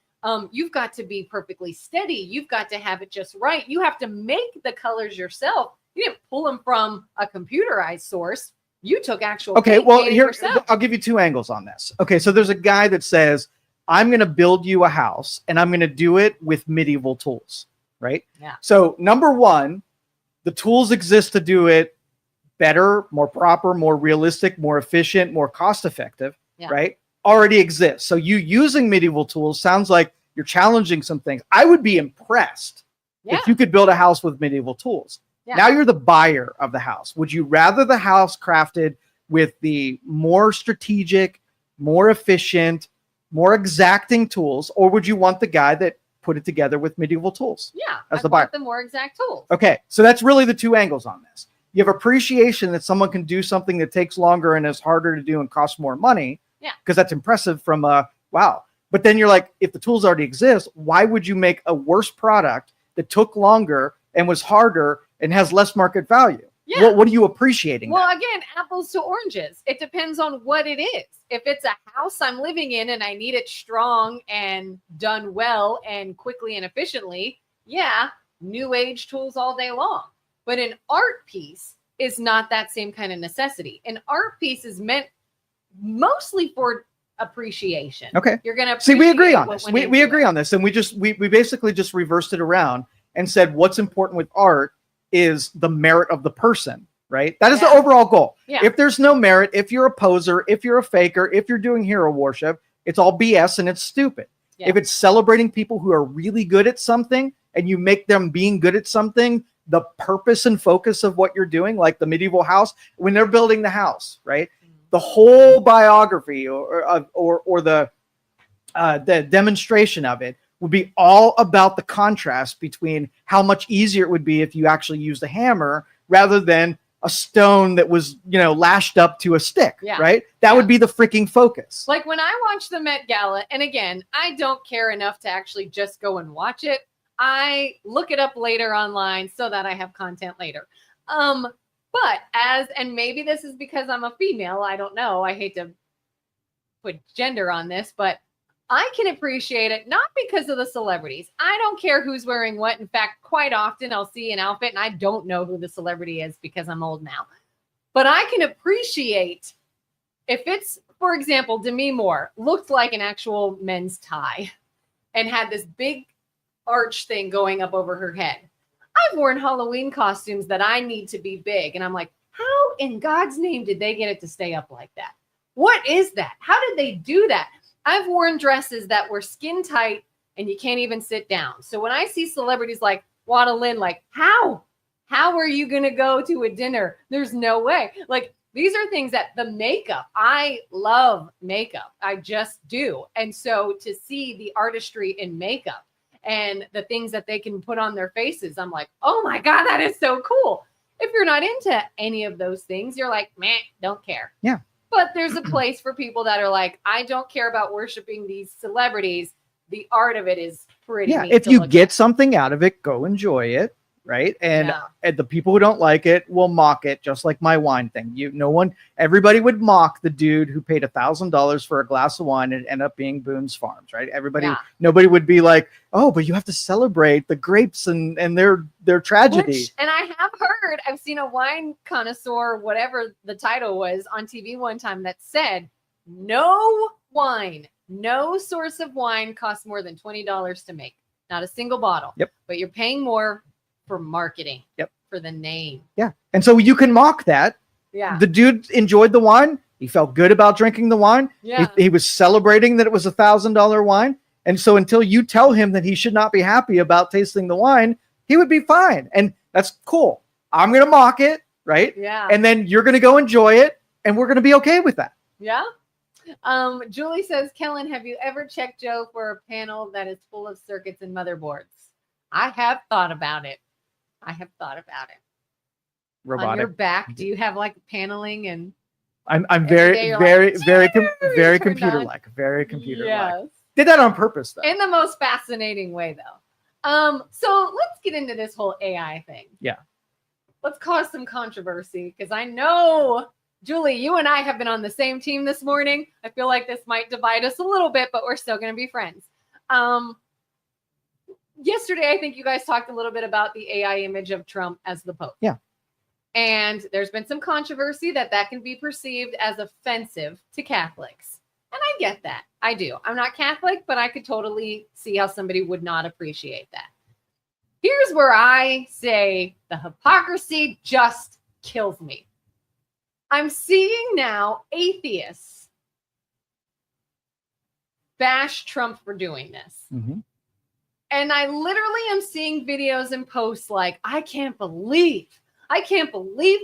you've got to be perfectly steady. You've got to have it just right. You have to make the colors yourself. You didn't pull them from a computerized source. You took actual. Okay, well, here, yourself. I'll give you two angles on this. Okay, so there's a guy that says, I'm going to build you a house and I'm going to do it with medieval tools, right? Yeah. So number one, the tools exist to do it better, more proper, more realistic, more efficient, more cost effective, right? Already exists. So you using medieval tools sounds like you're challenging some things. I would be impressed if you could build a house with medieval tools. Yeah. Now you're the buyer of the house. Would you rather the house crafted with the more strategic, more efficient, more exacting tools, or would you want the guy that put it together with medieval tools? Yeah, as the buyer. The more exact tools. Okay, so that's really the two angles on this. You have appreciation that someone can do something that takes longer and is harder to do and costs more money. Yeah, because that's impressive from wow. But then you're like, if the tools already exist, why would you make a worse product that took longer and was harder and has less market value? Yeah. What are you appreciating? Well, again, apples to oranges. It depends on what it is. If it's a house I'm living in and I need it strong and done well and quickly and efficiently, yeah, new age tools all day long. But an art piece is not that same kind of necessity. An art piece is meant mostly for appreciation. Okay. You're going to see, we agree on this. We agree on this. And we basically just reversed it around and said, what's important with art is the merit of the person, right? That is the overall goal. Yeah. If there's no merit, if you're a poser, if you're a faker, if you're doing hero worship, it's all BS and it's stupid. Yeah. If it's celebrating people who are really good at something and you make them being good at something the purpose and focus of what you're doing, like the medieval house, when they're building the house, right? The whole biography or the demonstration of it would be all about the contrast between how much easier it would be if you actually used a hammer rather than a stone that was, lashed up to a stick, right? That would be the freaking focus. Like when I watch the Met Gala, and again, I don't care enough to actually just go and watch it. I look it up later online so that I have content later. But and maybe this is because I'm a female, I don't know. I hate to put gender on this, but I can appreciate it not because of the celebrities. I don't care who's wearing what. In fact, quite often I'll see an outfit and I don't know who the celebrity is because I'm old now. But I can appreciate if it's, for example, Demi Moore looked like an actual men's tie and had this big arch thing going up over her head. I've worn Halloween costumes that I need to be big. And I'm like, how in God's name did they get it to stay up like that? What is that? How did they do that? I've worn dresses that were skin tight and you can't even sit down. So when I see celebrities like Wada Lynn, like, how are you going to go to a dinner? There's no way. Like, these are things that the makeup, I love makeup. I just do. And so to see the artistry in makeup and the things that they can put on their faces, I'm like, oh my God, that is so cool. If you're not into any of those things, you're like, meh, don't care. Yeah. But there's a place for people that are like, I don't care about worshiping these celebrities. The art of it is pretty neat. If you get something out of it, go enjoy it, right? And the people who don't like it will mock it, just like my wine thing. Everybody would mock the dude who paid $1,000 for a glass of wine and ended up being Boone's Farms, right? Nobody would be like, oh, but you have to celebrate the grapes and their tragedy. And I have heard, I've seen a wine connoisseur, whatever the title was, on TV one time that said, no source of wine costs more than $20 to make. Not a single bottle. Yep. But you're paying more for marketing. Yep. For the name. Yeah. And so you can mock that. Yeah. The dude enjoyed the wine. He felt good about drinking the wine. Yeah. He was celebrating that it was $1,000 wine. And so until you tell him that he should not be happy about tasting the wine, he would be fine. And that's cool. I'm going to mock it, right? Yeah. And then you're going to go enjoy it, and we're going to be okay with that. Yeah. Julie says, Kelin, have you ever checked Joe for a panel that is full of circuits and motherboards? I have thought about it. Robotic. On your back, do you have like paneling and? I'm very computer-like. Very computer-like. Yes. Did that on purpose, though. In the most fascinating way, though. So let's get into this whole AI thing. Yeah. Let's cause some controversy because I know, Julie, you and I have been on the same team this morning. I feel like this might divide us a little bit, but we're still going to be friends. Yesterday, I think you guys talked a little bit about the AI image of Trump as the Pope. Yeah. And there's been some controversy that can be perceived as offensive to Catholics. And I get that. I do. I'm not Catholic, but I could totally see how somebody would not appreciate that. Here's where I say the hypocrisy just kills me. I'm seeing now atheists bash Trump for doing this. Mm-hmm. And I literally am seeing videos and posts like, I can't believe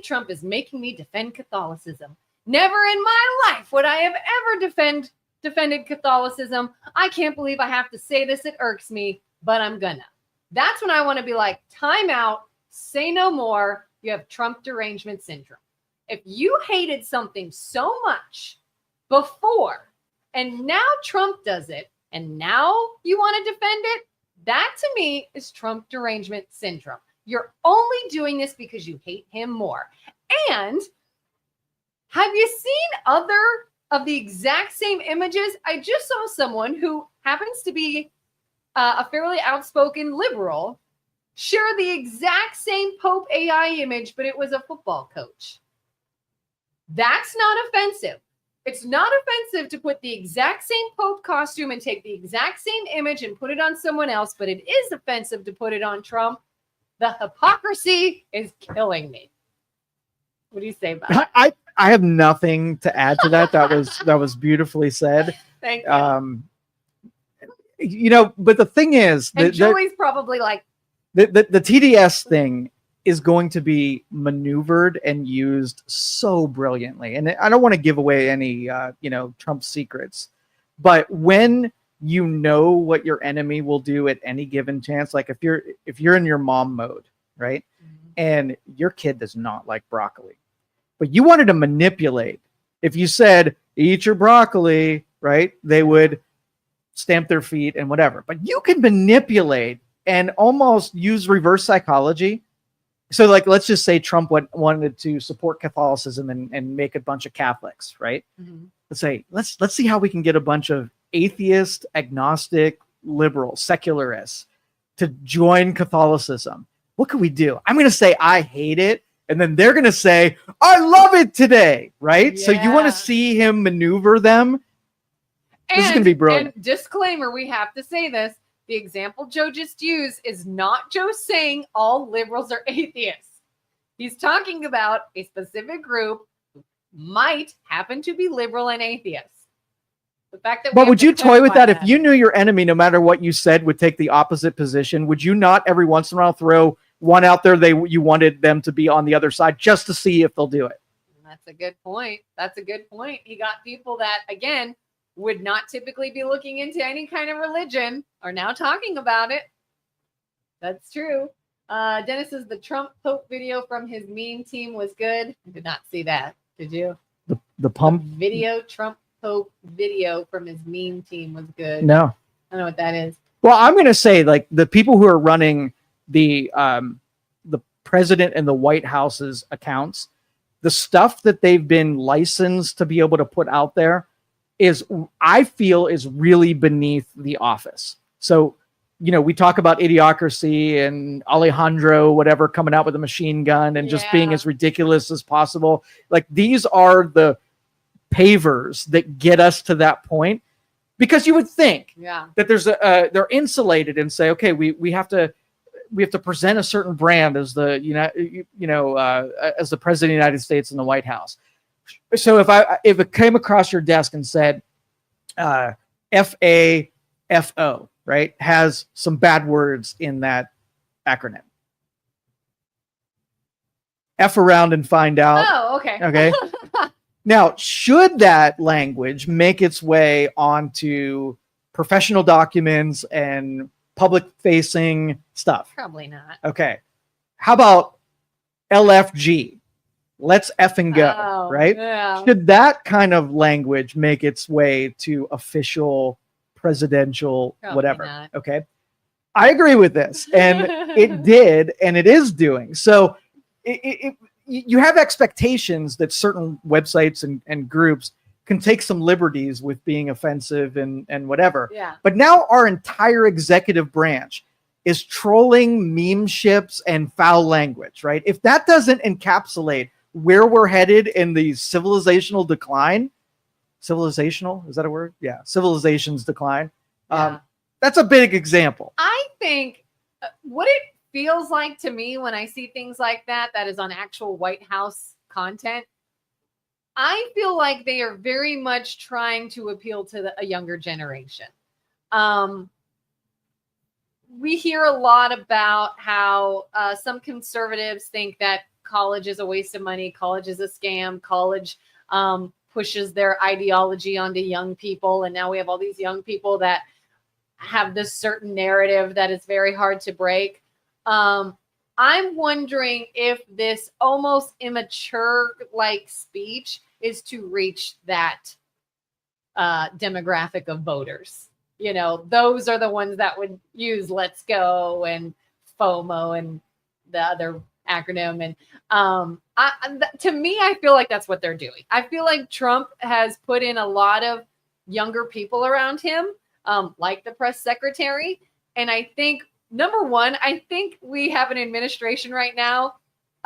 Trump is making me defend Catholicism. Never in my life would I have ever defended Catholicism. I can't believe I have to say this. It irks me, but I'm gonna. That's when I want to be like, time out, say no more. You have Trump derangement syndrome. If you hated something so much before, and now Trump does it, and now you want to defend it, that to me is Trump derangement syndrome. You're only doing this because you hate him more. And have you seen other of the exact same images? I just saw someone who happens to be a fairly outspoken liberal share the exact same Pope AI image, but it was a football coach. That's not offensive. It's not offensive to put the exact same Pope costume and take the exact same image and put it on someone else, but it is offensive to put it on Trump. The hypocrisy is killing me. What do you say about it? I have nothing to add to that. That was beautifully said. Thank you. But the thing is, and Julie's probably like the TDS thing is going to be maneuvered and used so brilliantly. And I don't want to give away any, Trump secrets, but when you know what your enemy will do at any given chance, like if you're in your mom mode, right? Mhm. And your kid does not like broccoli, but you wanted to manipulate. If you said, eat your broccoli, right? They would stamp their feet and whatever. But you can manipulate and almost use reverse psychology. So, like, let's just say Trump wanted to support Catholicism and make a bunch of Catholics, right? Mhm. Let's say, let's see how we can get a bunch of atheist, agnostic, liberal, secularists to join Catholicism. What can we do? I'm going to say I hate it, and then they're going to say I love it today, right? So you want Yeah. to see him maneuver them. This is going to be brilliant. And disclaimer, we have to say this. The example Joe just used is not Joe saying all liberals are atheists. He's talking about a specific group who might happen to be liberal and atheist. The fact that But would you toy with that? If you knew your enemy, no matter what you said, would take the opposite position? Would you not every once in a while throw one out there you wanted them to be on the other side just to see if they'll do it? That's a good point. That's a good point. He got people that, again, would not typically be looking into any kind of religion are now talking about it. That's true. Dennis says the Trump Pope video from his meme team was good. I did not see that. Did you? The pump video, Trump Pope video from his meme team was good. No. I don't know what that is. Well, I'm going to say, like, the people who are running the president and the White House's accounts, the stuff that they've been licensed to be able to put out there I feel is really beneath the office. So, we talk about Idiocracy and Alejandro, whatever, coming out with a machine gun and just being as ridiculous as possible. Like, these are the pavers that get us to that point, because you would think that they're insulated and say, okay, we have to present a certain brand as the as the president of the United States in the White House. So if it came across your desk and said FAFO, right, has some bad words in that acronym. F around and find out. Oh, okay. Okay. Now, should that language make its way onto professional documents and public-facing stuff? Probably not. Okay. How about LFG? Let's effing go, right? Yeah. Should that kind of language make its way to official presidential Probably whatever? not. Okay. I agree with this, and it did, and it is doing. So you have expectations that certain websites and groups can take some liberties with being offensive and whatever. Yeah. But now our entire executive branch is trolling meme ships and foul language, right? If that doesn't encapsulate where we're headed in the civilizational decline, civilizational, is that a word? Yeah. Civilization's decline. Yeah. That's a big example. I think what it feels like to me when I see things like that is on actual White House content, I feel like they are very much trying to appeal to a younger generation. We hear a lot about how some conservatives think that college is a waste of money, college is a scam, college pushes their ideology onto young people, and now we have all these young people that have this certain narrative that is very hard to break. I'm wondering if this almost immature like speech is to reach that demographic of voters. Those are the ones that would use Let's Go and FOMO and the other acronym. And to me, I feel like that's what they're doing. I feel like Trump has put in a lot of younger people around him, like the press secretary. And I think, number one, I think we have an administration right now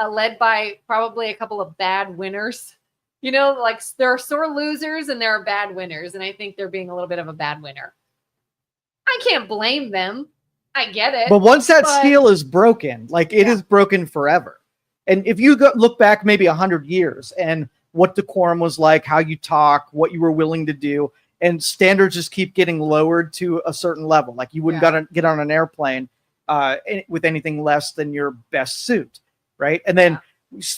led by probably a couple of bad winners. Like there are sore losers and there are bad winners. And I think they're being a little bit of a bad winner. I can't blame them. I get it. But once that seal is broken, like it is broken forever. And if you look back maybe 100 years and what decorum was like, how you talk, what you were willing to do, and standards just keep getting lowered to a certain level. Like you wouldn't get on an airplane with anything less than your best suit. right? And then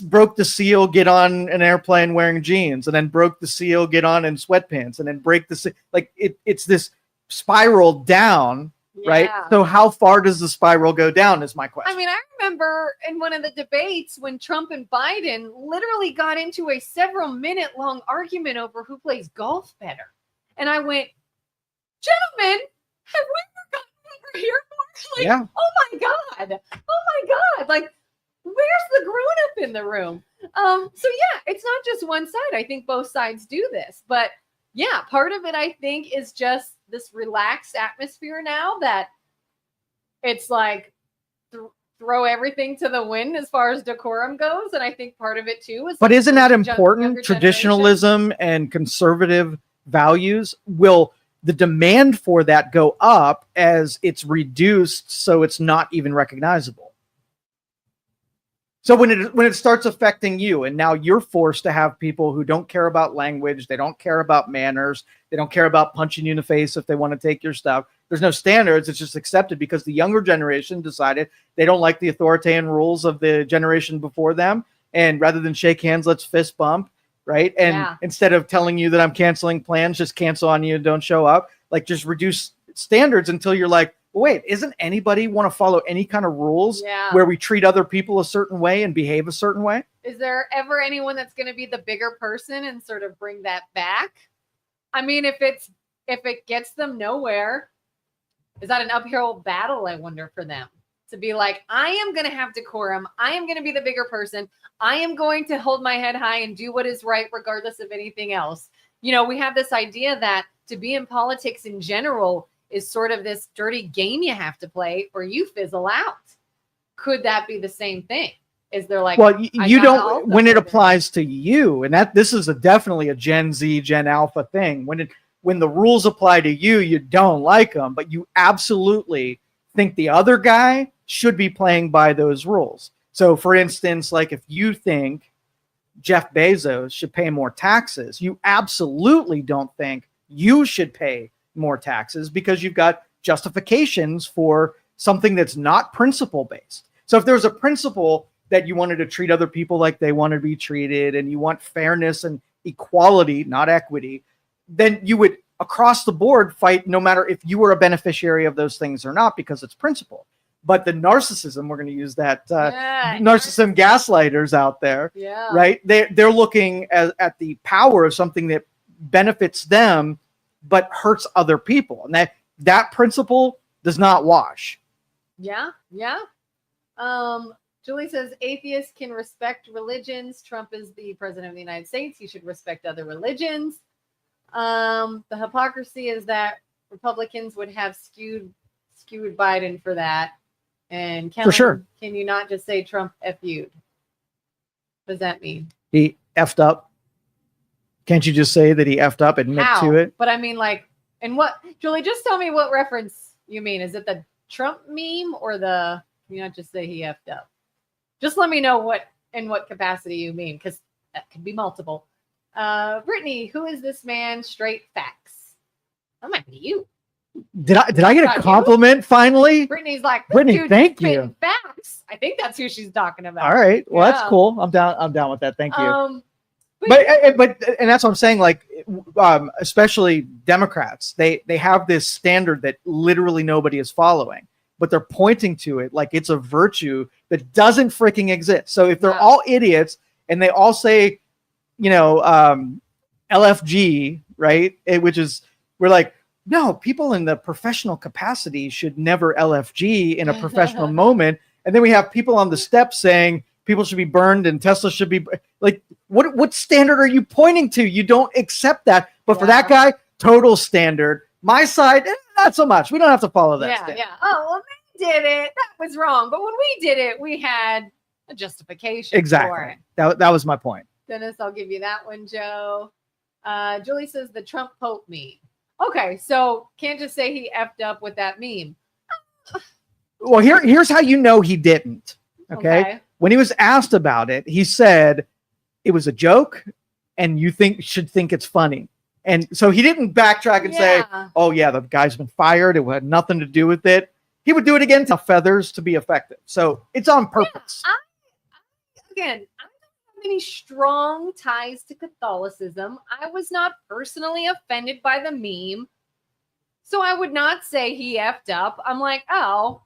broke the seal, get on an airplane wearing jeans, and then broke the seal, get on in sweatpants, and then break the seal. Like it's this spiral down, right? So how far does the spiral go down is my question. I mean, I remember in one of the debates when Trump and Biden literally got into a several-minute long argument over who plays golf better. And I went, gentlemen, have we ever gotten over here? Like, oh my God. Like, where's the grown-up in the room? So yeah, it's not just one side. I think both sides do this. But yeah, part of it, I think, is just this relaxed atmosphere now that it's like throw everything to the wind as far as decorum goes. And I think part of it too is. But isn't that important? Traditionalism and conservative values, will the demand for that go up as it's reduced so it's not even recognizable? So when it starts affecting you, and now you're forced to have people who don't care about language, they don't care about manners, they don't care about punching you in the face if they want to take your stuff. There's no standards. It's just accepted because the younger generation decided they don't like the authoritarian rules of the generation before them. And rather than shake hands, let's fist bump, right? And instead of telling you that I'm canceling plans, just cancel on you and don't show up. Like, just reduce standards until you're like, wait, isn't anybody want to follow any kind of rules where we treat other people a certain way and behave a certain way? Is there ever anyone that's going to be the bigger person and sort of bring that back? I mean, if it gets them nowhere, is that an uphill battle, I wonder, for them? To be like, I am going to have decorum. I am going to be the bigger person. I am going to hold my head high and do what is right, regardless of anything else. You know, we have this idea that to be in politics in general is sort of this dirty game you have to play or you fizzle out. Could that be the same thing? Is there like, well, you don't, when it applies to you, and that this is definitely a Gen Z, Gen Alpha thing. When the rules apply to you, you don't like them, but you absolutely think the other guy should be playing by those rules. So for instance, like if you think Jeff Bezos should pay more taxes, you absolutely don't think you should pay more taxes because you've got justifications for something that's not principle based. So if there's a principle that you wanted to treat other people like they want to be treated and you want fairness and equality, not equity, then you would across the board fight no matter if you were a beneficiary of those things or not, because it's principle. But the narcissism, we're going to use that narcissism gaslighters out there, right? They're looking at the power of something that benefits them but hurts other people, and that principle does not wash. Julie says atheists can respect religions. Trump is the president of the United States. He should respect other religions. The hypocrisy is that Republicans would have skewed Biden for that. And Kelin, for sure, can you not just say Trump F you'd? What does that mean? He effed up. Can't you just say that he effed up, admit to it? But I mean, like, and what, Julie, just tell me what reference you mean. Is it the Trump meme or can you not just say he effed up? Just let me know in what capacity you mean, because that could be multiple. Brittany, who is this man? Straight facts. That might be you. Did I get a compliment finally? Brittany's like, Brittany, thank you. Facts. I think that's who she's talking about. All right. Well, that's cool. I'm down with that. Thank you. But and that's what I'm saying. Like, especially Democrats, they have this standard that literally nobody is following, but they're pointing to it like it's a virtue that doesn't freaking exist. So if they're all idiots and they all say, LFG, right? Which is, we're like, no, people in the professional capacity should never LFG in a professional moment. And then we have people on the steps saying people should be burned and Tesla should be like, what standard are you pointing to? You don't accept that. But for that guy, total standard. My side, not so much. We don't have to follow that. Standard. Oh, well, they did it. That was wrong. But when we did it, we had a justification for it. That was my point. Dennis, I'll give you that one, Joe. Julie says the Trump Pope meme. Okay, so can't just say he effed up with that meme. Well, here's how you know he didn't. Okay. When he was asked about it, he said it was a joke and you should think it's funny. And so he didn't backtrack and say, oh yeah, the guy's been fired. It had nothing to do with it. He would do it again to feathers to be effective. So it's on purpose. again, I don't have any strong ties to Catholicism. I was not personally offended by the meme. So I would not say he effed up. I'm like, oh,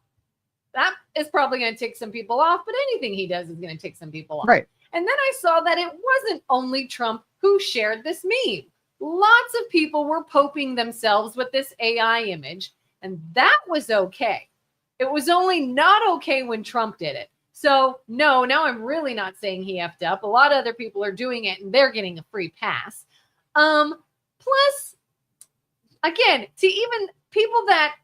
that is probably going to tick some people off, but anything he does is going to tick some people off. Right. And then I saw that it wasn't only Trump who shared this meme. Lots of people were poping themselves with this AI image, and that was okay. It was only not okay when Trump did it. So no, now I'm really not saying he effed up. A lot of other people are doing it, and they're getting a free pass. Plus, again, to even people that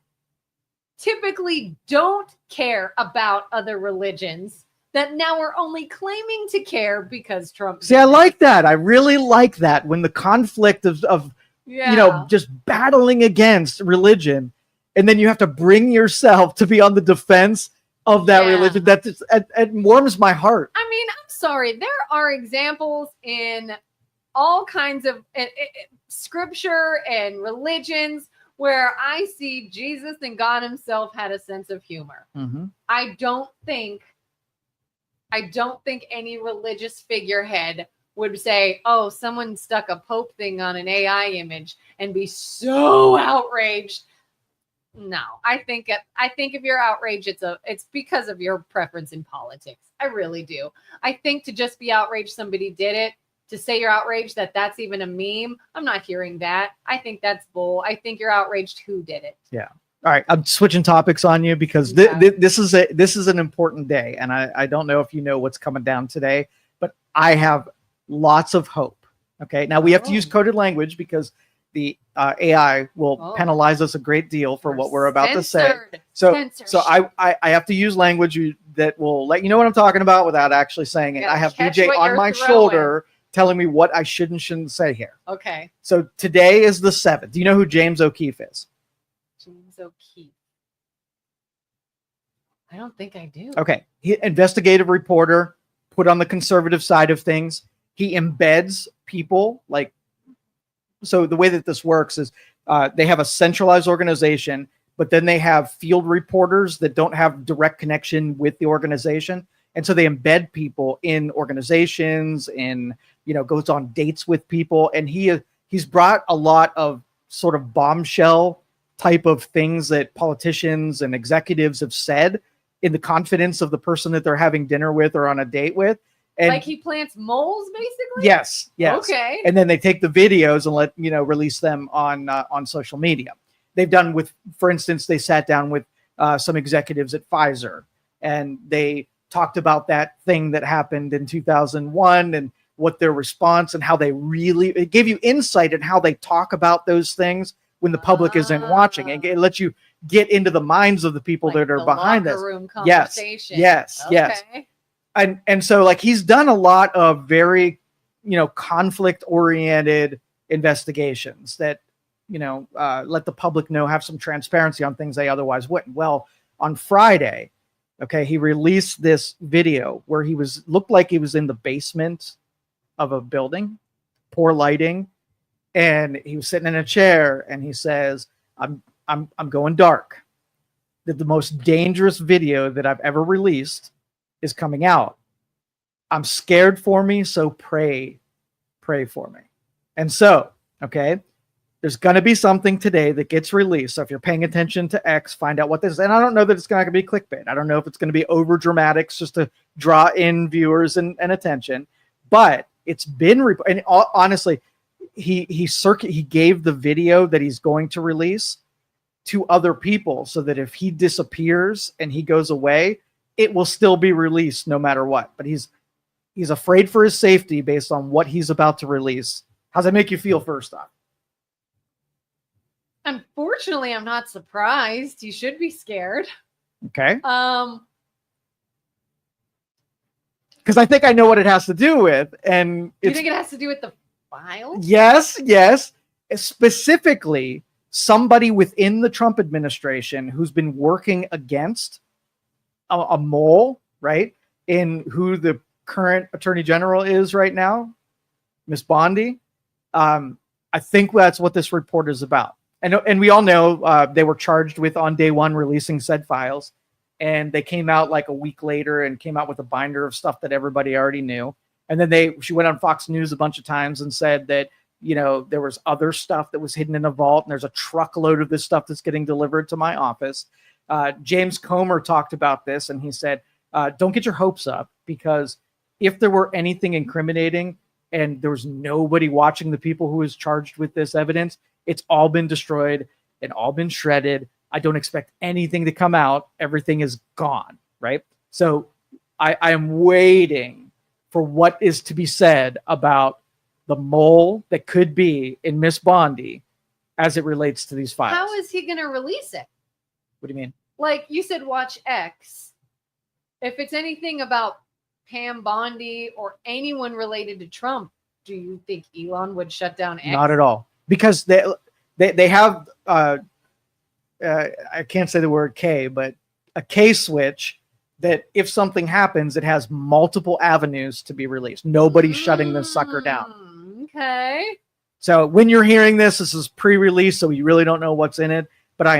typically don't care about other religions that now are only claiming to care because Trump. See, I like that. I really like that when the conflict of just battling against religion, and then you have to bring yourself to be on the defense of that religion. That just, it warms my heart. I mean, I'm sorry. There are examples in all kinds of scripture and religions where I see Jesus and God himself had a sense of humor. Mm-hmm. I don't think any religious figurehead would say, oh, someone stuck a Pope thing on an AI image and be so outraged. No, I think if you're outraged, it's because of your preference in politics. I really do. I think to just be outraged somebody did it, to say you're outraged that's even a meme, I'm not hearing that. I think that's bull. I think you're outraged who did it. Yeah. All right, I'm switching topics on you because this is an important day, and I don't know if you know what's coming down today, but I have lots of hope. Okay, now we have to use coded language because the AI will penalize us a great deal for what we're about to say. So I have to use language that will let you know what I'm talking about without actually saying it. I have DJ on my shoulder telling me what I should and shouldn't say here. Okay. So today is the 7th. Do you know who James O'Keefe is? James O'Keefe. I don't think I do. Okay. Investigative reporter, put on the conservative side of things. He embeds people so the way that this works is they have a centralized organization, but then they have field reporters that don't have direct connection with the organization. And so they embed people in organizations and, goes on dates with people. And he's brought a lot of sort of bombshell type of things that politicians and executives have said in the confidence of the person that they're having dinner with or on a date with. And like he plants moles, basically? Yes. Okay. And then they take the videos and release them on social media. They've done for instance, they sat down with some executives at Pfizer, and they talked about that thing that happened in 2001 and what their response and how it gave you insight in how they talk about those things when the public isn't watching. It lets you get into the minds of the people that are behind this. Room conversation. Yes. And so he's done a lot of very, conflict oriented investigations that, let the public know, have some transparency on things they otherwise wouldn't. Well, on Friday, he released this video where looked like he was in the basement of a building, poor lighting. And he was sitting in a chair and he says, I'm going dark. That the most dangerous video that I've ever released is coming out. I'm scared for me, so pray for me. And so, there's going to be something today that gets released. So if you're paying attention to X, find out what this is. And I don't know that it's going to be clickbait. I don't know if it's going to be over dramatics just to draw in viewers and attention. But it's been, and honestly, he gave the video that he's going to release to other people so that if he disappears and he goes away, it will still be released no matter what. But he's afraid for his safety based on what he's about to release. How's that make you feel, first off? Unfortunately, I'm not surprised. You should be scared. Okay. Because I think I know what it has to do with. And you think it has to do with the files? Yes. Specifically, somebody within the Trump administration who's been working against a mole, right? In who the current attorney general is right now, Miss Bondi. I think that's what this report is about. And we all know they were charged with on day one releasing said files. and they came out like a week later and came out with a binder of stuff that everybody already knew. And then she went on Fox News a bunch of times and said that, you know, there was other stuff that was hidden in a vault, and there's a truckload of this stuff that's getting delivered to my office. James Comer talked about this, and he said, don't get your hopes up, because if there were anything incriminating and there was nobody watching the people who was charged with this evidence, it's all been destroyed and all been shredded. I don't expect anything to come out. Everything is gone, right? So I am waiting for what is to be said about the mole that could be in Miss Bondi as it relates to these files. How is he going to release it? What do you mean? Like you said, watch X. If it's anything about Pam Bondi or anyone related to Trump, do you think Elon would shut down X? Not at all, because they have I can't say the word K, but a K switch that if something happens, it has multiple avenues to be released. Nobody's shutting this sucker down. Okay. So when you're hearing this, this is pre-release, so you really don't know what's in it. But I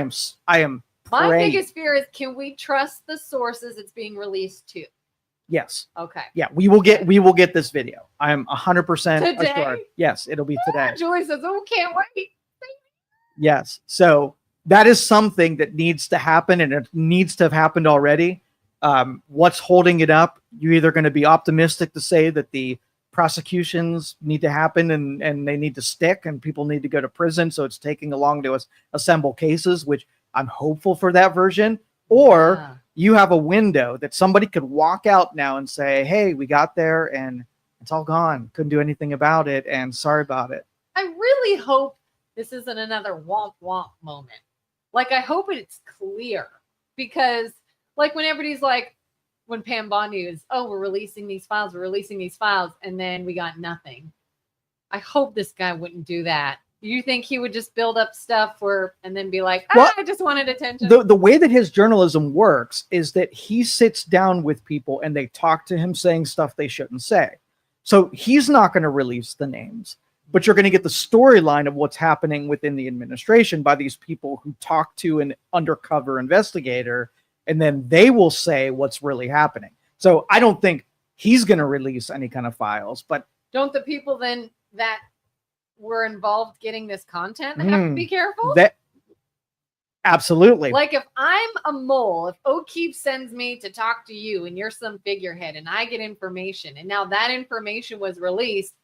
am. My biggest fear is, can we trust the sources it's being released to? Yes. Okay. Yeah, we will get this video. I am 100% Today? assured. Yes, it'll be today. Julie says, "Oh, can't wait." Yes. So that is something that needs to happen, and it needs to have happened already. What's holding it up? You're either going to be optimistic to say that the prosecutions need to happen and they need to stick and people need to go to prison, so it's taking long to assemble cases, which I'm hopeful for that version. Or you have a window that somebody could walk out now and say, hey, we got there and it's all gone. Couldn't do anything about it, and sorry about it. I really hope this isn't another womp womp moment. Like, I hope it's clear, because like when everybody's like, when Pam Bondi is, oh, we're releasing these files, and then we got nothing. I hope this guy wouldn't do that. You think he would just build up stuff and then be like, I just wanted attention? The way that his journalism works is that he sits down with people and they talk to him saying stuff they shouldn't say. So he's not going to release the names, but you're going to get the storyline of what's happening within the administration by these people who talk to an undercover investigator, and then they will say what's really happening. So I don't think he's going to release any kind of files, but don't the people then that were involved getting this content have to be careful? Absolutely. Like, if I'm a mole, if O'Keefe sends me to talk to you and you're some figurehead and I get information, and now that information was released,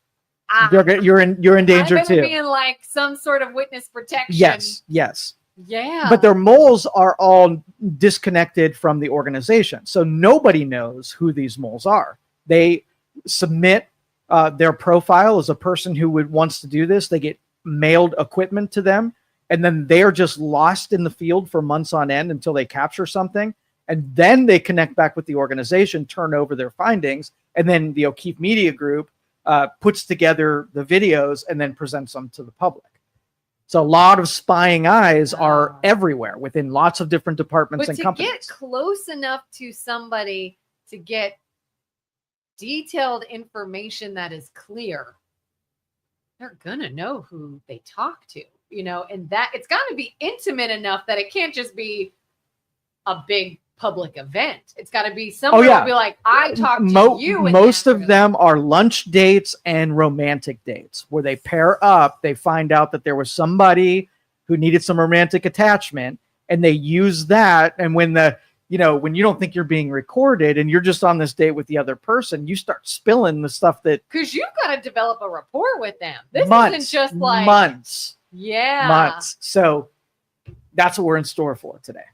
you're in danger too. Be in like some sort of witness protection. Yes. Yeah. But their moles are all disconnected from the organization. So nobody knows who these moles are. They submit their profile as a person who wants to do this. They get mailed equipment to them, and then they are just lost in the field for months on end until they capture something. And then they connect back with the organization, turn over their findings, and then the O'Keefe Media Group puts together the videos and then presents them to the public. So a lot of spying eyes are everywhere within lots of different departments and companies. But to get close enough to somebody to get detailed information that is clear, they're going to know who they talk to, and that it's got to be intimate enough that it can't just be a big public event. It's got to be somewhere that'll be like, I talked to you. Most of them are lunch dates and romantic dates where they pair up. They find out that there was somebody who needed some romantic attachment, and they use that. And when when you don't think you're being recorded and you're just on this date with the other person, you start spilling the stuff because you've got to develop a rapport with them. This isn't just like months. Yeah. Months. So that's what we're in store for today.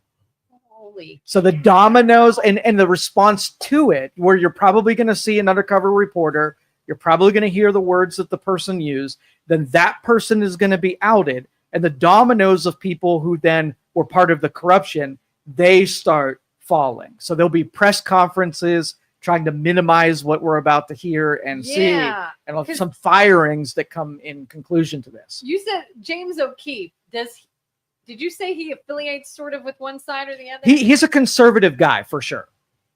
Holy. So the dominoes and the response to it, where you're probably going to see an undercover reporter, you're probably going to hear the words that the person used, then that person is going to be outed. And the dominoes of people who then were part of the corruption, they start falling. So there'll be press conferences trying to minimize what we're about to hear and see, and some firings that come in conclusion to this. You said James O'Keefe. Did you say he affiliates sort of with one side or the other? He's a conservative guy for sure,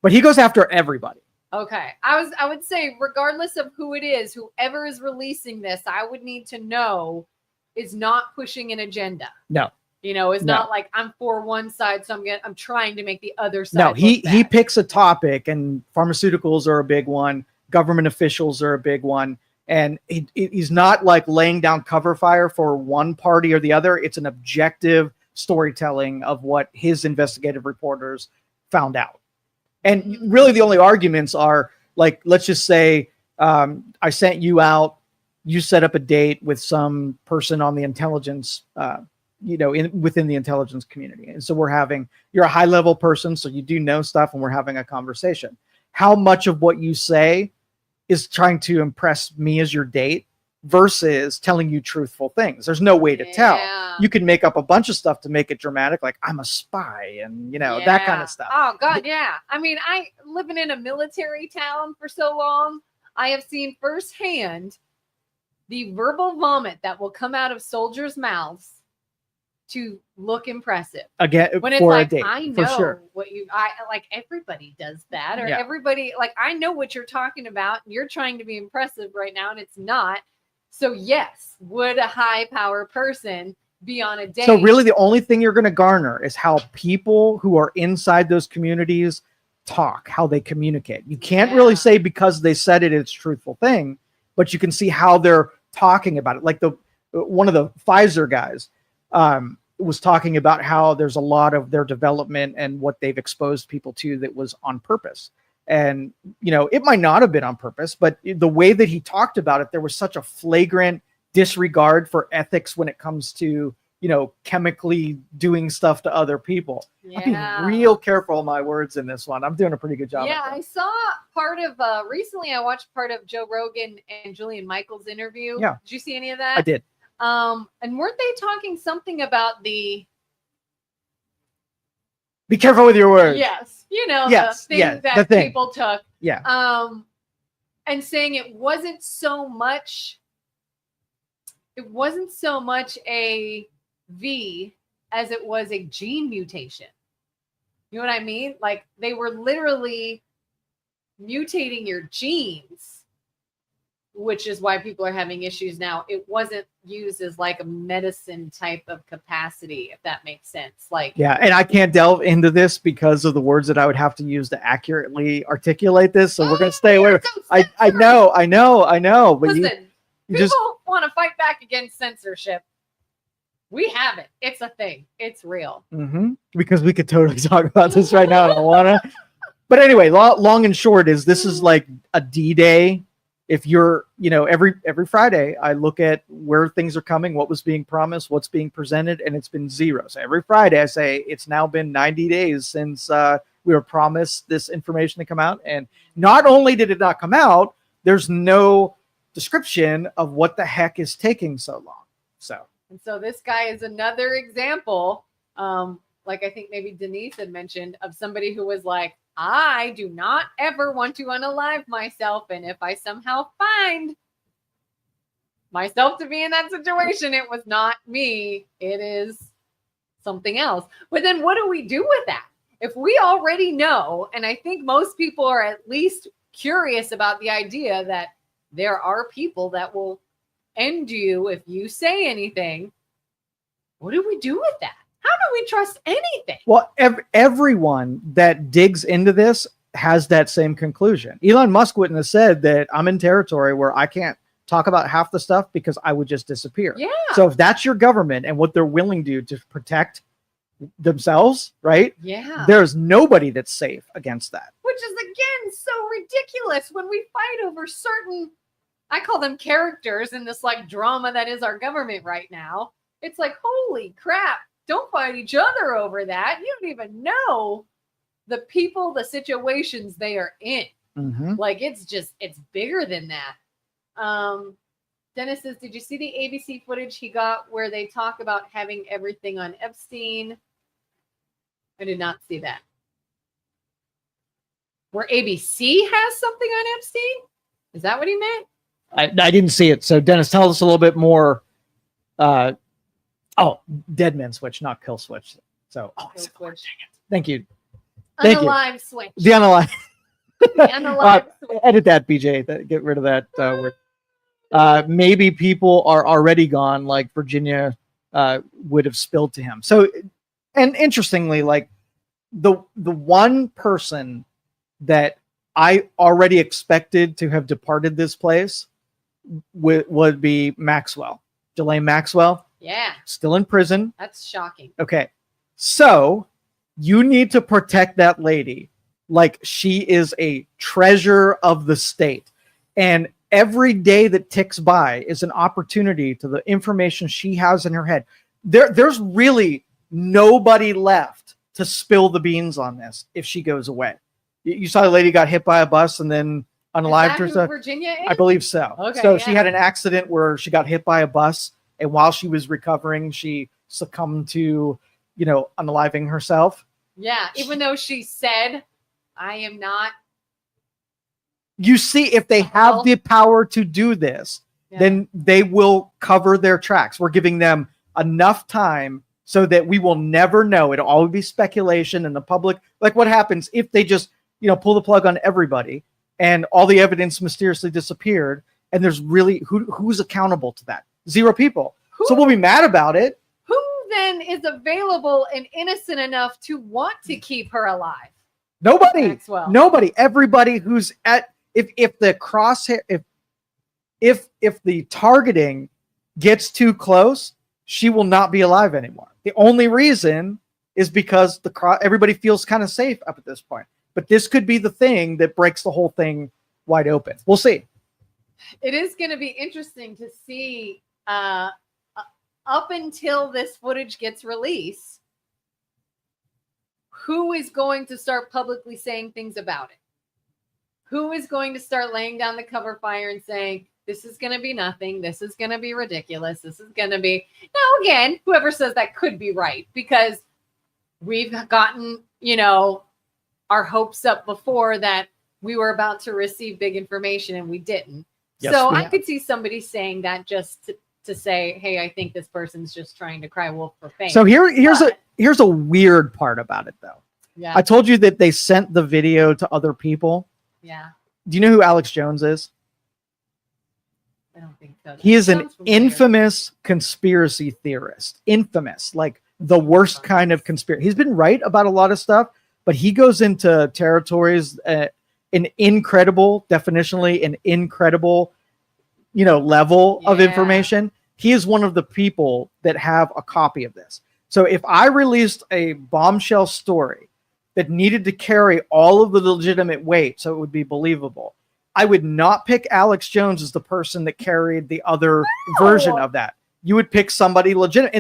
but he goes after everybody. Okay. I would say, regardless of who it is, whoever is releasing this, I would need to know is not pushing an agenda. No. It's No. not like I'm for one side, so I'm trying to make the other side. No, he look bad. picks a topic, and pharmaceuticals are a big one. Government officials are a big one. And he's not like laying down cover fire for one party or the other. It's an objective storytelling of what his investigative reporters found out. And really the only arguments are like, let's just say I sent you out, you set up a date with some person on the intelligence, within the intelligence community. And so you're a high level person, so you do know stuff, and we're having a conversation. How much of what you say is trying to impress me as your date versus telling you truthful things? There's no way to tell. You can make up a bunch of stuff to make it dramatic, like I'm a spy and that kind of stuff. Oh God, yeah. I mean, living in a military town for so long, I have seen firsthand the verbal vomit that will come out of soldiers' mouths to look impressive. Again, when it's for like, a date, I know for sure. I like, everybody does that, or everybody, like, I know what you're talking about, and you're trying to be impressive right now, and it's not. So yes, would a high power person be on a date? So really the only thing you're going to garner is how people who are inside those communities talk, how they communicate. You can't really say because they said it's a truthful thing, but you can see how they're talking about it. Like one of the Pfizer guys, was talking about how there's a lot of their development and what they've exposed people to that was on purpose. And, it might not have been on purpose, but the way that he talked about it, there was such a flagrant disregard for ethics when it comes to, chemically doing stuff to other people. I'm being real careful of my words in this one. I'm doing a pretty good job. Yeah, I saw part of, recently I watched part of Joe Rogan and Julian Michaels' interview. Yeah. Did you see any of that? I did. And weren't they talking something about Be careful with your words. Yes. The thing people took. Yeah. And saying it wasn't so much a V as it was a gene mutation. You know what I mean? Like, they were literally mutating your genes, which is why people are having issues now. It wasn't used as like a medicine type of capacity, if that makes sense. Like, yeah, and I can't delve into this because of the words that I would have to use to accurately articulate this. So we're going to stay away. I know. But listen, people want to fight back against censorship. We have it. It's a thing. It's real. Mm-hmm. Because we could totally talk about this right now. I don't want to. But anyway, long and short is this is like a D-Day. If you're, every Friday, I look at where things are coming, what was being promised, what's being presented, and it's been zero. So every Friday I say it's now been 90 days since we were promised this information to come out. And not only did it not come out, there's no description of what the heck is taking so long. And so this guy is another example, like I think maybe Denise had mentioned, of somebody who was like, I do not ever want to unalive myself. And if I somehow find myself to be in that situation, it was not me. It is something else. But then what do we do with that? If we already know, and I think most people are at least curious about the idea that there are people that will end you if you say anything, what do we do with that? How do we trust anything? Well, everyone that digs into this has that same conclusion. Elon Musk wouldn't have said that I'm in territory where I can't talk about half the stuff because I would just disappear. Yeah. So if that's your government and what they're willing to do to protect themselves, right? Yeah. There's nobody that's safe against that. Which is, again, so ridiculous when we fight over certain, I call them characters in this like drama that is our government right now. It's like, holy crap. Don't fight each other over that. You don't even know the people, the situations they are in. Mm-hmm. Like, it's bigger than that. Dennis says, did you see the ABC footage he got where they talk about having everything on Epstein? I did not see that. Where ABC has something on Epstein? Is that what he meant? I didn't see it. So Dennis, tell us a little bit more. Dead man switch, not kill switch. So, Kill switch. Thank you. Thank you. Unalive switch. The unalive. Unalive switch. Edit that, BJ. Get rid of that word. Maybe people are already gone, like Virginia would have spilled to him. So, and interestingly, like the one person that I already expected to have departed this place would be Maxwell, Ghislaine Maxwell. Yeah. Still in prison. That's shocking. Okay. So you need to protect that lady like she is a treasure of the state. And every day that ticks by is an opportunity to the information she has in her head. There's really nobody left to spill the beans on this if she goes away. You saw the lady got hit by a bus and then unalived herself. Virginia is? I believe so. Okay, so yeah. she had an accident where she got hit by a bus, and while she was recovering, she succumbed to, unaliving herself. Yeah, even though she said, I am not. You see, if they have the power to do this, then they will cover their tracks. We're giving them enough time so that we will never know. It'll always be speculation, and the public, like what happens if they just, pull the plug on everybody and all the evidence mysteriously disappeared, and there's really who's accountable to that? Zero people. So we'll be mad about it. Who then is available and innocent enough to want to keep her alive? Nobody. Maxwell. Nobody. Everybody who's at if the crosshair if the targeting gets too close, she will not be alive anymore. The only reason is because everybody feels kind of safe up at this point. But this could be the thing that breaks the whole thing wide open. We'll see. It is going to be interesting to see up until this footage gets released, who is going to start publicly saying things about it? Who is going to start laying down the cover fire and saying, this is going to be nothing. This is going to be ridiculous. This is going to be... Now, again, whoever says that could be right, because we've gotten, our hopes up before that we were about to receive big information and we didn't. Yes, so I could see somebody saying that just to say, hey, I think this person's just trying to cry wolf for fame. So here's a weird part about it, though. Yeah. I told you that they sent the video to other people. Yeah. Do you know who Alex Jones is? I don't think so. He is an infamous conspiracy theorist. Infamous, like the worst kind of conspiracy. He's been right about a lot of stuff, but he goes into territories, an incredible, level of information. He is one of the people that have a copy of this. So if I released a bombshell story that needed to carry all of the legitimate weight so it would be believable, I would not pick Alex Jones as the person that carried the other version of that. You would pick somebody legitimate,